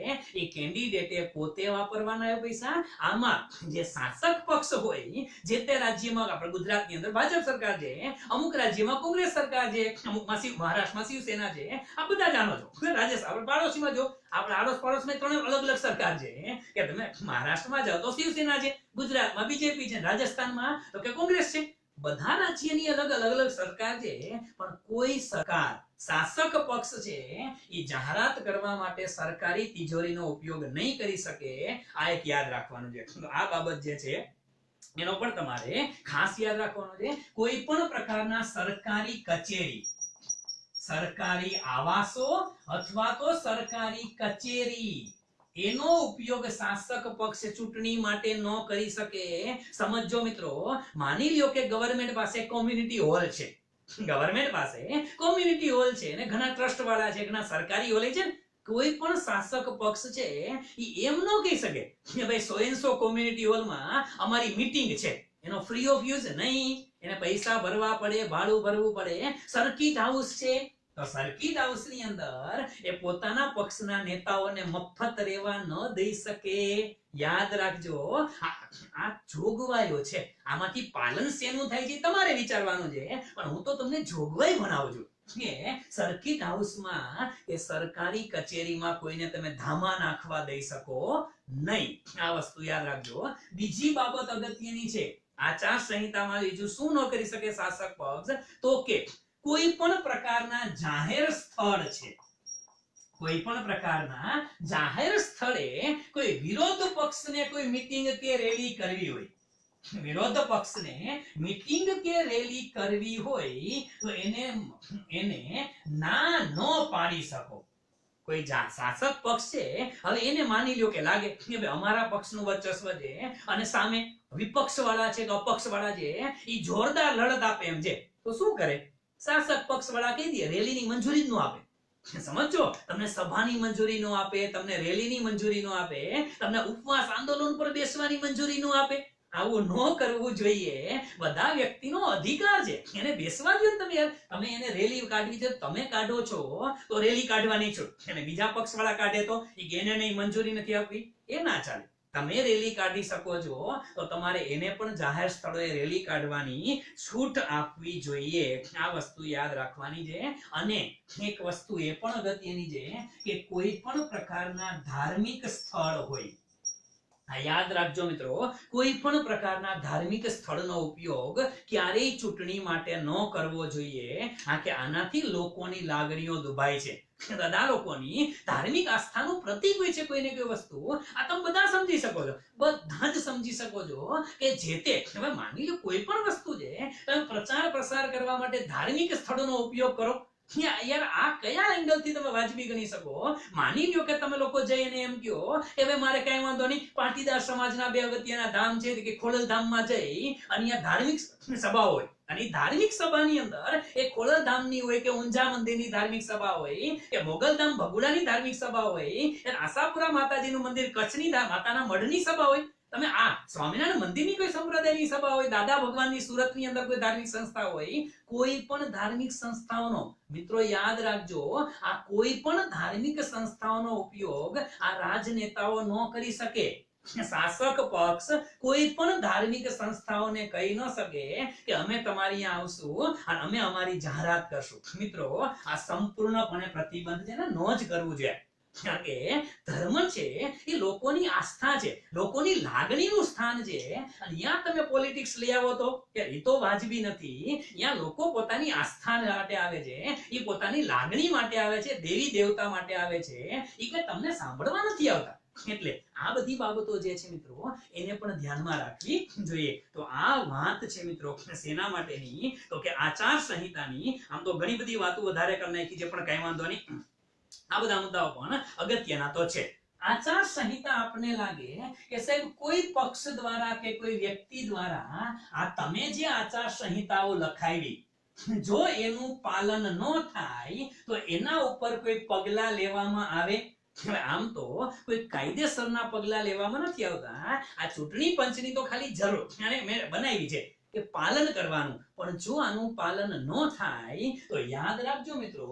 એ કેન્ડિડેટે પોતે વાપરવાના પૈસા. આમાં જે શાસક પક્ષ હોય, જે તે રાજ્યમાં, આપણે ગુજરાતની અંદર ભાજપ સરકાર છે, અમુક રાજ્યમાં કોંગ્રેસ સરકાર છે, અમુકમાં મહારાષ્ટ્રમાં શિવસેના છે, આ બધા જાણો છો. રાજસ્થાન, આપણે પાડોશીમાં જો, આપણે આડોશ પાડોશમાં ત્રણ અલગ અલગ સરકાર છે કે તમે મહારાષ્ટ્રમાં જાઓ તો શિવસેના છે, ગુજરાતમાં બીજેપી છે, રાજસ્થાનમાં તો કે કોંગ્રેસ છે. બધા રાજ્યની અલગ અલગ સરકાર છે, પણ કોઈ સરકાર, શાસક પક્ષ છે, એ જાહેરાત કરવા માટે સરકારી તિજોરીનો ઉપયોગ નહીં કરી શકે. આ એક યાદ રાખવાનું છે. આ બાબત જે છે એનો પણ તમારે ખાસ યાદ રાખવાનું છે. કોઈ પણ પ્રકારના સરકારી કચેરી, સરકારી આવાસો અથવા તો સરકારી કચેરી, એનો ઉપયોગ શાસક પક્ષ ચૂંટણી માટે ન કરી શકે. સમજો મિત્રો, માની લ્યો કે ગવર્નમેન્ટ પાસે કોમ્યુનિટી હોલ છે, ગવર્નમેન્ટ પાસે કોમ્યુનિટી હોલ છે ને ઘણા ટ્રસ્ટ વાળા છે, ઘણા સરકારી હોલ છે. કોઈ પણ શાસક પક્ષ છે એ એમ ન કહી શકે કે ભાઈ 100 કોમ્યુનિટી હોલમાં અમારી મીટિંગ છે, એનો ફ્રી ઓફ યુઝ નહીં, એને પૈસા ભરવા પડે, ભાડું ભરવું પડે. સર્કિટ હાઉસ છે તો સર્કિટ હાઉસની અંદર એ પોતાના પક્ષના નેતાઓને મફત રહેવા ન દઈ શકે. યાદ રાખજો, આ જોગવાઈઓ છે. આમાંથી પાલન શેનું થાય છે તમારે વિચારવાનું છે, પણ હું તો તમને જોગવાઈ ભણાવું છું કે સર્કિટ હાઉસમાં કે સરકારી કચેરીમાં કોઈને તમે ધામા નાખવા દઈ શકો નહીં. આ વસ્તુ યાદ રાખજો. બીજી બાબત અગત્યની છે, આચાર સંહિતામાં બીજું શું ન કરી શકે શાસક પક્ષ? તો કે કોઈ પણ પ્રકારના જાહેર સ્થળ છે, કોઈ પણ પ્રકારના જાહેર સ્થળે કોઈ વિરોધ પક્ષને કોઈ મીટિંગ કે રેલી કરવી હોય, વિરોધ પક્ષને મીટિંગ કે રેલી કરવી હોય તો એને ના ન પાડી શકો. કોઈ શાસક પક્ષ છે, હવે એને માની લ્યો કે લાગે કે ભાઈ અમારા પક્ષનું વર્ચસ્વ છે અને સામે વિપક્ષ વાળા છે કે અપક્ષ વાળા છે એ જોરદાર લડત આપે એમ છે, તો શું કરે? શાસક પક્ષ વાળા કહી દે રેલીની મંજૂરી જ ન આપે. સમજો, તમને સભાની મંજૂરી ન આપે, તમને રેલીની મંજૂરી ન આપે, તમને ઉપવાસ આંદોલન પર બેસવાની મંજૂરી ન આપે. આવું ન કરવું જોઈએ. બધા વ્યક્તિનો અધિકાર છે, એને બેસવા દો ને. તમે એને રેલી કાઢવી છે, તમે કાઢો છો તો રેલી કાઢવાની છો, અને બીજા પક્ષ વાળા કાઢે તો એને નહીં મંજૂરી નથી આપવી, એ ના ચાલે. તમે રેલી કાઢી શકો છો તો તમારે એને પણ જાહેર સ્થળોએ રેલી કાઢવાની છૂટ આપવી જોઈએ. આ વસ્તુ યાદ રાખવાની છે. અને એક વસ્તુ એ પણ અગત્યની છે કે કોઈ પણ પ્રકારના ધાર્મિક સ્થળ હોય, યાદ રાખજો મિત્રો, કોઈ પણ પ્રકારના ધાર્મિક સ્થળનો ઉપયોગ ક્યારેય ચૂંટણી માટે ન કરવો જોઈએ. કે આનાથી લોકોની લાગણીઓ દુભાય છે. બધા લોકોની ધાર્મિક આસ્થાનું પ્રતીક હોય છે કોઈને કોઈ વસ્તુ. આ તમે બધા સમજી શકો છો, બધા જ સમજી શકો છો કે જે તે હવે માની લો કોઈ પણ વસ્તુ છે તમે પ્રચાર પ્રસાર કરવા માટે ધાર્મિક સ્થળોનો ઉપયોગ કરો. યાર, આ કયા એંગલ થી તમે વાજબી ગણી શકો? માની લ્યો કે તમે લોકો જઈને એમ કહો કે ભાઈ મારે કઈ વાંધો નહીં, પાટીદાર સમાજના 2 અગત્યના ધામ છે કે ખોડલધામમાં જઈ અને અહીંયા ધાર્મિક સભા હોય, અને ધાર્મિક સભાની અંદર એ ખોડલધામની હોય કે ઊંઝા મંદિરની ધાર્મિક સભા હોય કે મોગલધામ ભગુડાની ધાર્મિક સભા હોય કે આશાપુરા માતાજીનું મંદિર કચ્છની માતાના મઢની સભા હોય, તમે આ સ્વામિનારાયણ મંદિરની કોઈ સંપ્રદાયની સભા હોય, દાદા ભગવાનની સુરતની અંદર કોઈ ધાર્મિક સંસ્થા હોય, કોઈ પણ ધાર્મિક સંસ્થાઓનો, મિત્રો યાદ રાખજો, આ કોઈ પણ ધાર્મિક સંસ્થાઓનો ઉપયોગ આ રાજનેતાઓ ન કરી શકે. શાસક પક્ષ કોઈ પણ ધાર્મિક સંસ્થાઓને કહી ન શકે કે અમે તમારી અહીંયા આવશું અને અમે અમારી જાહેરાત કરશું. મિત્રો, આ સંપૂર્ણપણે પ્રતિબંધ છે ને, ન જ કરવું જોઈએ. કારણ કે ધર્મ છે એ લોકોની આસ્થા છે, લોકોની લાગણીનું સ્થાન છે. અને ત્યાં તમે પોલિટિક્સ લઈ આવો તો કે એ તો વાજબી નથી. ત્યાં લોકો પોતાની આસ્થા માટે આવે છે, એ પોતાની લાગણી માટે આવે છે, દેવી દેવતા માટે આવે છે, એટલે તમને સાંભળવા નથી આવતા. એટલે આ બધી બાબતો જે છે મિત્રો એને પણ ધ્યાનમાં રાખવી જોઈએ. તો આ વાત છે મિત્રો શેના માટેની, તો કે આચાર સંહિતાની. આમ તો ઘણી બધી વાતો વધારે કરી નાખી છે, પણ કઈ વાંધો નહીં, આ બધા મુદ્દાઓ પણ અગત્યના તો છે. આચાર સંહિતા આપને લાગે કે સાહેબ કોઈ પક્ષ દ્વારા કે કોઈ વ્યક્તિ દ્વારા આ તમે જે આચાર સંહિતાઓ લખાવી, જો એનું પાલન ન થાય તો એના ઉપર કોઈ પગલા લેવામાં આવે. આમ તો કોઈ કાયદેસરના પગલા લેવામાં નથી આવતા. આ ચૂંટણી પંચની તો ખાલી જરૂર મેં બનાવી છે કે પાલન કરવાનું, પણ જો આનું પાલન ન થાય તો યાદ રાખજો મિત્રો,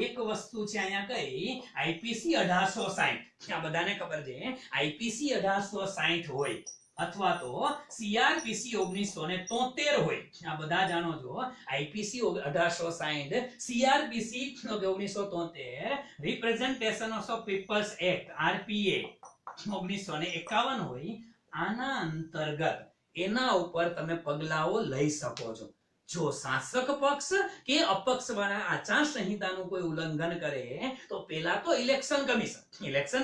એક વસ્તુ છે અહીંયા કઈ આઈપીસી 1860, આ બધાને ખબર છે આઈપીસી 1860 હોય અથવા તો સીઆરપીસી 1973 હોય. આ બધા જાણો છો IPC 1860, CrPC 1973, representation of people's act RPA 1951 હોય. આના અંતર્ગત એના ઉપર તમે પગલાઓ લઈ શકો છો. જો શાસક પક્ષ કે અપક્ષ વાળા આચાર સંહિતાનું કોઈ ઉલ્લંઘન કરે તો પેલા તો ઇલેક્શન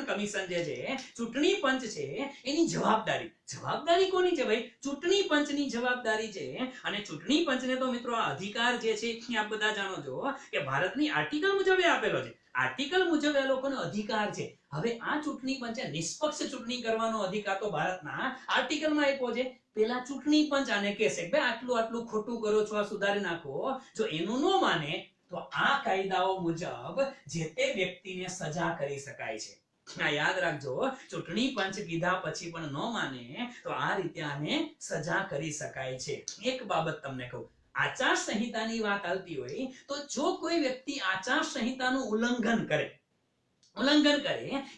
કમિશન જે છે, ચૂંટણી પંચ છે, એની જવાબદારી કોની છે ભાઈ? ચૂંટણી પંચની જવાબદારી છે. અને ચૂંટણી પંચને તો મિત્રો આ અધિકાર જે છે આપ બધા જાણો છો કે ભારતની આર્ટિકલ મુજબ આપેલો છે. આર્ટિકલ મુજબ એ લોકોનો અધિકાર છે. હવે આ ચૂંટણી પંચે નિષ્પક્ષ ચૂંટણી કરવાનો અધિકાર તો ભારતના આર્ટિકલમાં આપ્યો છે. પેલા ચૂંટણી પંચ આને કહેશે કે આટલું ખોટું કરો છો, આ સુધારી નાખો. જો એનું ન માને તો આ કાયદાઓ મુજબ જે તે વ્યક્તિને સજા કરી શકાય છે. આ યાદ રાખજો, ચૂંટણી પંચ કીધા પછી પણ ન માને તો આ રીતે આને સજા કરી શકાય છે. એક બાબત તમને કહું, આચાર સંહિતાની વાત આવતી હોય તો જો કોઈ વ્યક્તિ આચાર સંહિતાનું ઉલ્લંઘન કરે,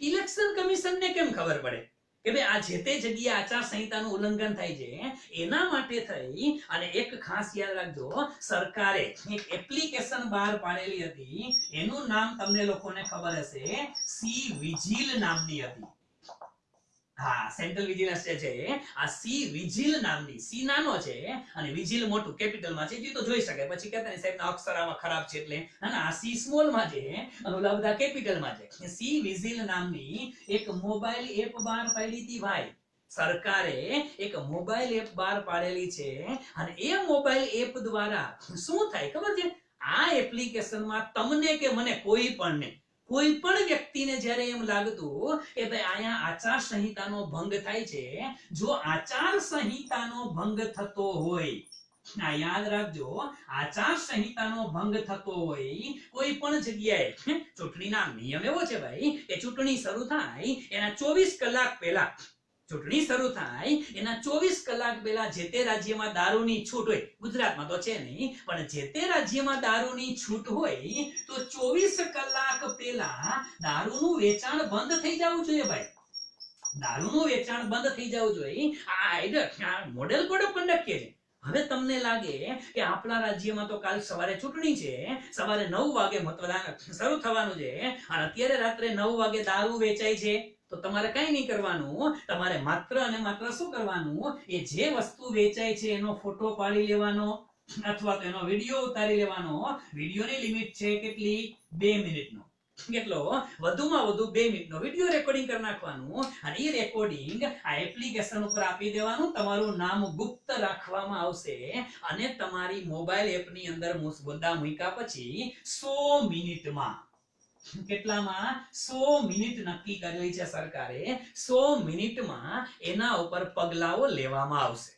ઇલેક્શન કમિશનને કેમ ખબર પડે કે ભાઈ આ જે તે જગ્યાએ આચાર સંહિતાનું ઉલ્લંઘન થાય છે? એના માટે થઈ અને એક ખાસ યાદ રાખજો, સરકારે એક એપ્લિકેશન બહાર પાડેલી હતી. એનું નામ તમને લોકોને ખબર હશે, સી વિજિલ નામની હતી. હા, સેન્ટ્રલ વિજિલન્સ છે આ સી વિજિલ નામની. સી નાનો છે અને વિજિલ મોટું કેપિટલમાં છે, જે તો જોઈ શકે. પછી કહેતા ને સાહેબના અક્ષર આમાં ખરાબ છે એટલે ના, આ સી સ્મોલમાં છે અને ઓલા બધા કેપિટલમાં છે. સી વિજિલ નામની એક મોબાઈલ એપ બહાર પાડી હતી ભાઈ. સરકારે એક મોબાઈલ એપ બહાર પાડેલી છે અને એ મોબાઈલ એપ દ્વારા શું થાય ખબર છે? આ એપ્લિકેશનમાં તમને કે મને કોઈ પણ વ્યક્તિને જ્યારે એમ લાગતું કે ભાઈ અહીંયા આચાર સંહિતાનો ભંગ થાય છે, જો આચાર સંહિતાનો ભંગ થતો હોય, આ યાદ રાખજો, આચાર સંહિતાનો ભંગ થતો હોય કોઈ પણ જગ્યાએ, ચૂંટણીના નિયમ એવો છે ભાઈ કે ચૂંટણી શરૂ થાય એના 24 કલાક પહેલા જે તે રાજ્યમાં દારૂની છૂટ હોય, ગુજરાતમાં તો છે નહીં પણ જે તે રાજ્યમાં દારૂની છૂટ હોય તો 24 કલાક પહેલા દારૂનું વેચાણ બંધ થઈ જવું જોઈએ ભાઈ. દારૂનું વેચાણ બંધ થઈ જવું જોઈએ. આ મોડેલ કોડ ઓફ કન્ડક્ટ કે છે. હવે તમને લાગે કે આપણા રાજ્યમાં તો કાલ સવારે ચૂંટણી છે, સવારે 9 વાગે મતદાન શરૂ થવાનું છે અને અત્યારે રાત્રે 9 વાગે દારૂ વેચાય છે, તો તમારે કઈ નહીં કરવાનું. તમારે માત્ર અને માત્ર શું કરવાનું, એ જે વસ્તુ વેચાય છે એનો ફોટો પાડી લેવાનો અથવા તો એનો વિડીયો ઉતારી લેવાનો. વિડીયોની લિમિટ છે કેટલી? 2 મિનિટનો. કેટલો? વધુમાં વધુ 2 મિનિટનો વિડીયો રેકોર્ડિંગ કરી નાખવાનું અને એ રેકોર્ડિંગ આ એપ્લિકેશન ઉપર આપી દેવાનું. તમારું નામ ગુપ્ત રાખવામાં આવશે અને તમારી મોબાઈલ એપની અંદર મુદ્દા મૂક્યા પછી 100 મિનિટમાં, કેટલામાં? 100 મિનિટ નક્કી કરેલી છે સરકારે. 100 મિનિટમાં એના ઉપર પગલાઓ લેવામાં આવશે.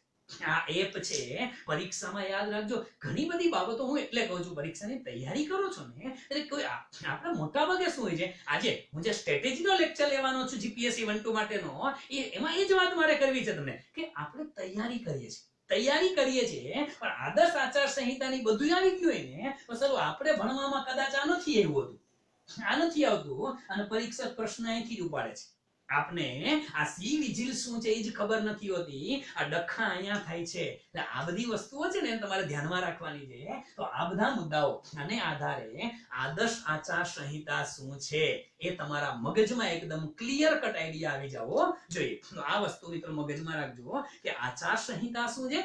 આ એપ છે. પરીક્ષામાં યાદ રાખજો, ઘણી બધી બાબતો હું એટલે કહું છું, પરીક્ષાની તૈયારી કરો છો ને એટલે કોઈ આપણે મોટા ભાગે શું હોય છે, આજે હું જે સ્ટ્રેટેજીનો લેક્ચર લેવાનો છું જીપીએસસી 1-2 માટેનો, એમાં એ જ વાત મારે કરવી છે તમને કે આપણે તૈયારી કરીએ છીએ પણ આદર્શ આચાર સંહિતાની બધું આવી ગયું હોય ને તો ચલો આપણે ભણવામાં કદાચ આ નથી આવતું અને પરીક્ષક પ્રશ્ન અહીંથી જ ઉપાડે છે. આપને આ સી વિજિલ શું છે એ જ ખબર નથી હોતી. આ ડખા અહીંયા થાય છે. એટલે આ બધી વસ્તુઓ છે ને તમારે ધ્યાનમાં રાખવાની છે. તો આ બધા મુદ્દાઓ આને આધારે આદર્શ આચાર સંહિતા શું છે એ તમારા મગજમાં એકદમ ક્લિયર કટ આઈડિયા આવી જવો જોઈએ. તો આ વસ્તુ મિત્રો મગજમાં રાખજો કે આચાર સંહિતા શું છે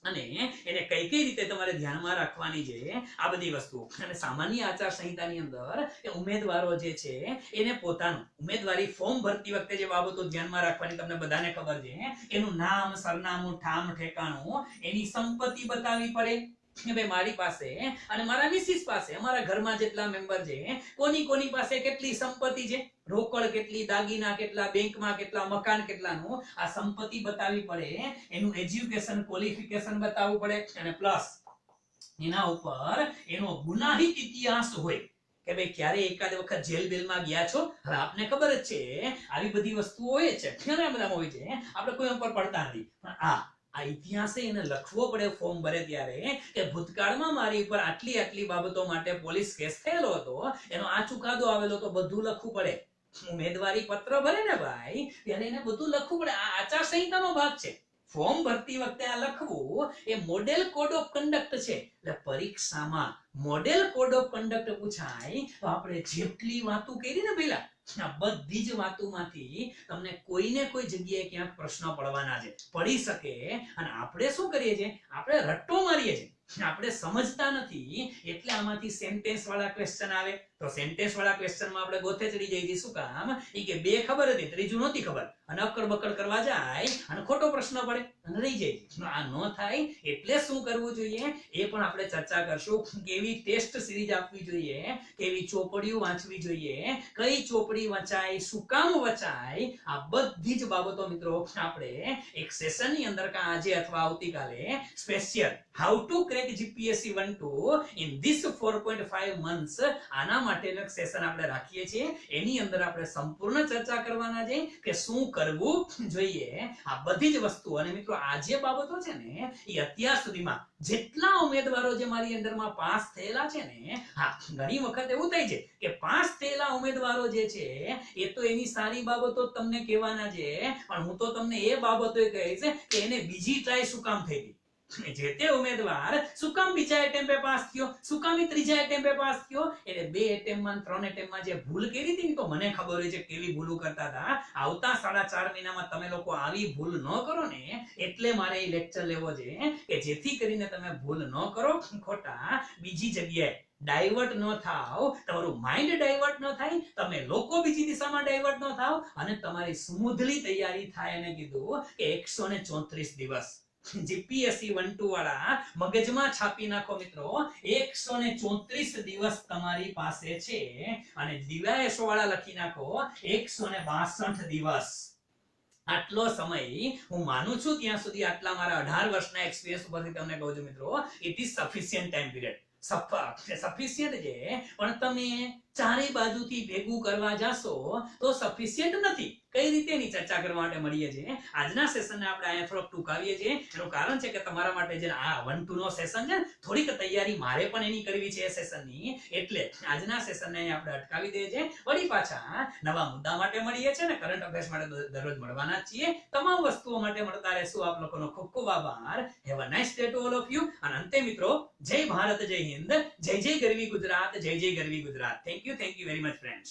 અને એને કઈ કઈ રીતે તમારે ધ્યાનમાં રાખવાની છે આ બધી વસ્તુઓ. અને સામાન્ય આચાર સંહિતાની અંદર એ ઉમેદવારો જે છે એને પોતાનું ઉમેદવારી ફોર્મ ભરતી વખતે જે બાબતો ધ્યાનમાં રાખવાની તમને બધાને ખબર છે. એનું નામ, સરનામું, ઠામ ઠેકાણું, એની સંપત્તિ બતાવવી પડે કે ભાઈ મારી પાસે અને મારા મિસિસ પાસે, અમારા ઘરમાં જેટલા મેમ્બર છે, કોની પાસે કેટલી સંપત્તિ છે, રોકડ કેટલી, દાગીના કેટલા, બેંકમાં કેટલા, મકાન કેટલાનું આ સંપત્તિ બતાવવી પડે. એનું એજ્યુકેશન ક્વોલિફિકેશન બતાવવું પડે અને પ્લસ એના ઉપર એનો ગુનાહિત ઇતિહાસ હોય કે ભાઈ ક્યારે એકાદ વખત જેલ બેલમાં ગયા છો. હવે આપને ખબર જ છે આવી બધી વસ્તુઓ હોય છે, ઘણા બધા હોય છે, આપણે કોઈ ઉપર પડતા નથી. પણ આ ઇતિહાસે એને લખવો પડે ફોર્મ ભરે ત્યારે કે ભૂતકાળમાં મારી ઉપર આટલી આટલી બાબતો માટે પોલીસ કેસ થયેલો હતો, એનો આ ચુકાદો આવેલો, તો બધું લખવું પડે. ઉમેદવારી પત્ર ભરે ને ભાઈ ત્યારે એને બધું લખવું પડે. આ આચાર સંહિતાનો ભાગ છે. ફોર્મ ભરતી વખતે આ લખવું એ મોડેલ કોડ ઓફ કન્ડક્ટ છે. એટલે પરીક્ષામાં મોડેલ કોડ ઓફ કન્ડક્ટ પૂછાય તો આપણે જેટલી વાતો કરી ને પેલા આ બધી જ વાતોમાંથી તમને કોઈને કોઈ જગ્યાએ ક્યાંક પ્રશ્ન પડવાના છે, પડી શકે. અને આપણે શું કરીએ છીએ, આપણે રટ્ટો મારીએ છીએ, આપણે સમજતા નથી. એટલે આમાંથી સેન્ટેન્સ વાળા ક્વેશ્ચન આવે. તો સેન્ટેન્સ વાળા ક્વેશ્ચનમાં આપણે ગોથે ચડી જઈએ. શું કામ? ઈ કે બે ખબર હતી, ત્રીજું નહોતી ખબર, અને અકડ બકડ કરવા જાય અને ખોટો પ્રશ્ન પડે અને રહી જાય. આ ન થાય એટલે શું કરવું જોઈએ એ પણ આપણે ચર્ચા કરશું. કેવી ટેસ્ટ સિરીઝ આપવી જોઈએ, કેવી ચોપડીઓ વાંચવી જોઈએ, કઈ ચોપડી વચાય, શું કામ વચાય, આ બધી જ બાબતો મિત્રો આપણે એક સેશનની અંદર આજે અથવા આવતીકાલે special how to crack GPSC 1-2 in this 4.5 months આના માટેનો એક સેશન આપણે રાખીએ છીએ. એની અંદર આપણે સંપૂર્ણ ચર્ચા કરવાના છે કે શું કરવું જોઈએ આ બધી જ વસ્તુ. અને મિત્રો આ જે બાબતો છે ને એ અત્યાર સુધીમાં જેટલા ઉમેદવારો જે મારી અંદરમાં પાસ થયેલા છે ને, હા ઘણી વખત એવું થાય છે કે પાસ થયેલા ઉમેદવારો જે છે એ તો એની સારી બાબતો તમને કહેવાના છે, પણ હું તો તમને એ બાબતો કહીશ કે એને બીજી ટ્રાય શું કામ થઈ ગઈ. જે તે ઉમેદવાર શું કામ બીજા એટેમ્પે પાસ થયો, શું કામ ત્રીજા એટેમ્પે પાસ થયો, એટલે 2 એટેમ્પમાં 3 એટેમ્પમાં જે ભૂલ કરી હતી તો મને ખબર હોય છે કેવી ભૂલો કરતા હતા. આવતા 4.5 મહિનામાં તમે લોકો આવી ભૂલ ન કરો ને, એટલે મારે એ લેક્ચર લેવો છે કે જેથી કરીને તમે ભૂલ ન કરો, ખોટા બીજી જગ્યાએ ડાયવર્ટ ન થાવ, તમારું માઇન્ડ ડાયવર્ટ ન થાય, તમે લોકો બીજી દિશામાં ડાયવર્ટ ન થાવ અને તમારી સ્મૂધલી તૈયારી થાય. અને કીધું કે 134 દિવસ જીપીએસસી 1-2 વાળા મગજમાં છાપી નાખો મિત્રો. 134 દિવસ તમારી પાસે છે અને દિવાયસો વાળા લખી નાખો 162 દિવસ. આટલો સમય હું માનું છું ત્યાં સુધી, આટલા મારા 18 વર્ષના એક્સપિરિયન્સ ઉપરથી તમને કહું છું મિત્રો, it is sufficient time period. Sufficient છે, પણ તમે ચારે બાજુથી ભેગું કરવા જાશો તો સફિશિયન્ટ નથી. કઈ રીતે એની ચર્ચા કરવા માટે મળીએ છીએ. આજના સેશનને આપણે અહીંયા થોડોક ટૂંકાવીએ છીએ. એનું કારણ છે કે તમારા માટે જે આ 1-2 નો સેશન છે, થોડીક તૈયારી મારે પણ એની કરવી છે એ સેશનની, એટલે આજના સેશનને અહીંયા આપણે અટકાવી દઈએ છીએ. વળી પાછા નવા મુદ્દા માટે મળીએ છીએ ને કરંટ અફેર્સ માટે દરરોજ મળવાના જ છીએ. તમામ વસ્તુઓ માટે મળતા રહેશું. આપ લોકોનો ખૂબ ખૂબ આભાર. Have a nice day to all of you. અને અંતે મિત્રો, જય ભારત, જય હિન્દ, જય જય ગરવી ગુજરાત, જય જય ગરવી Gujarat. Thank you very much friends.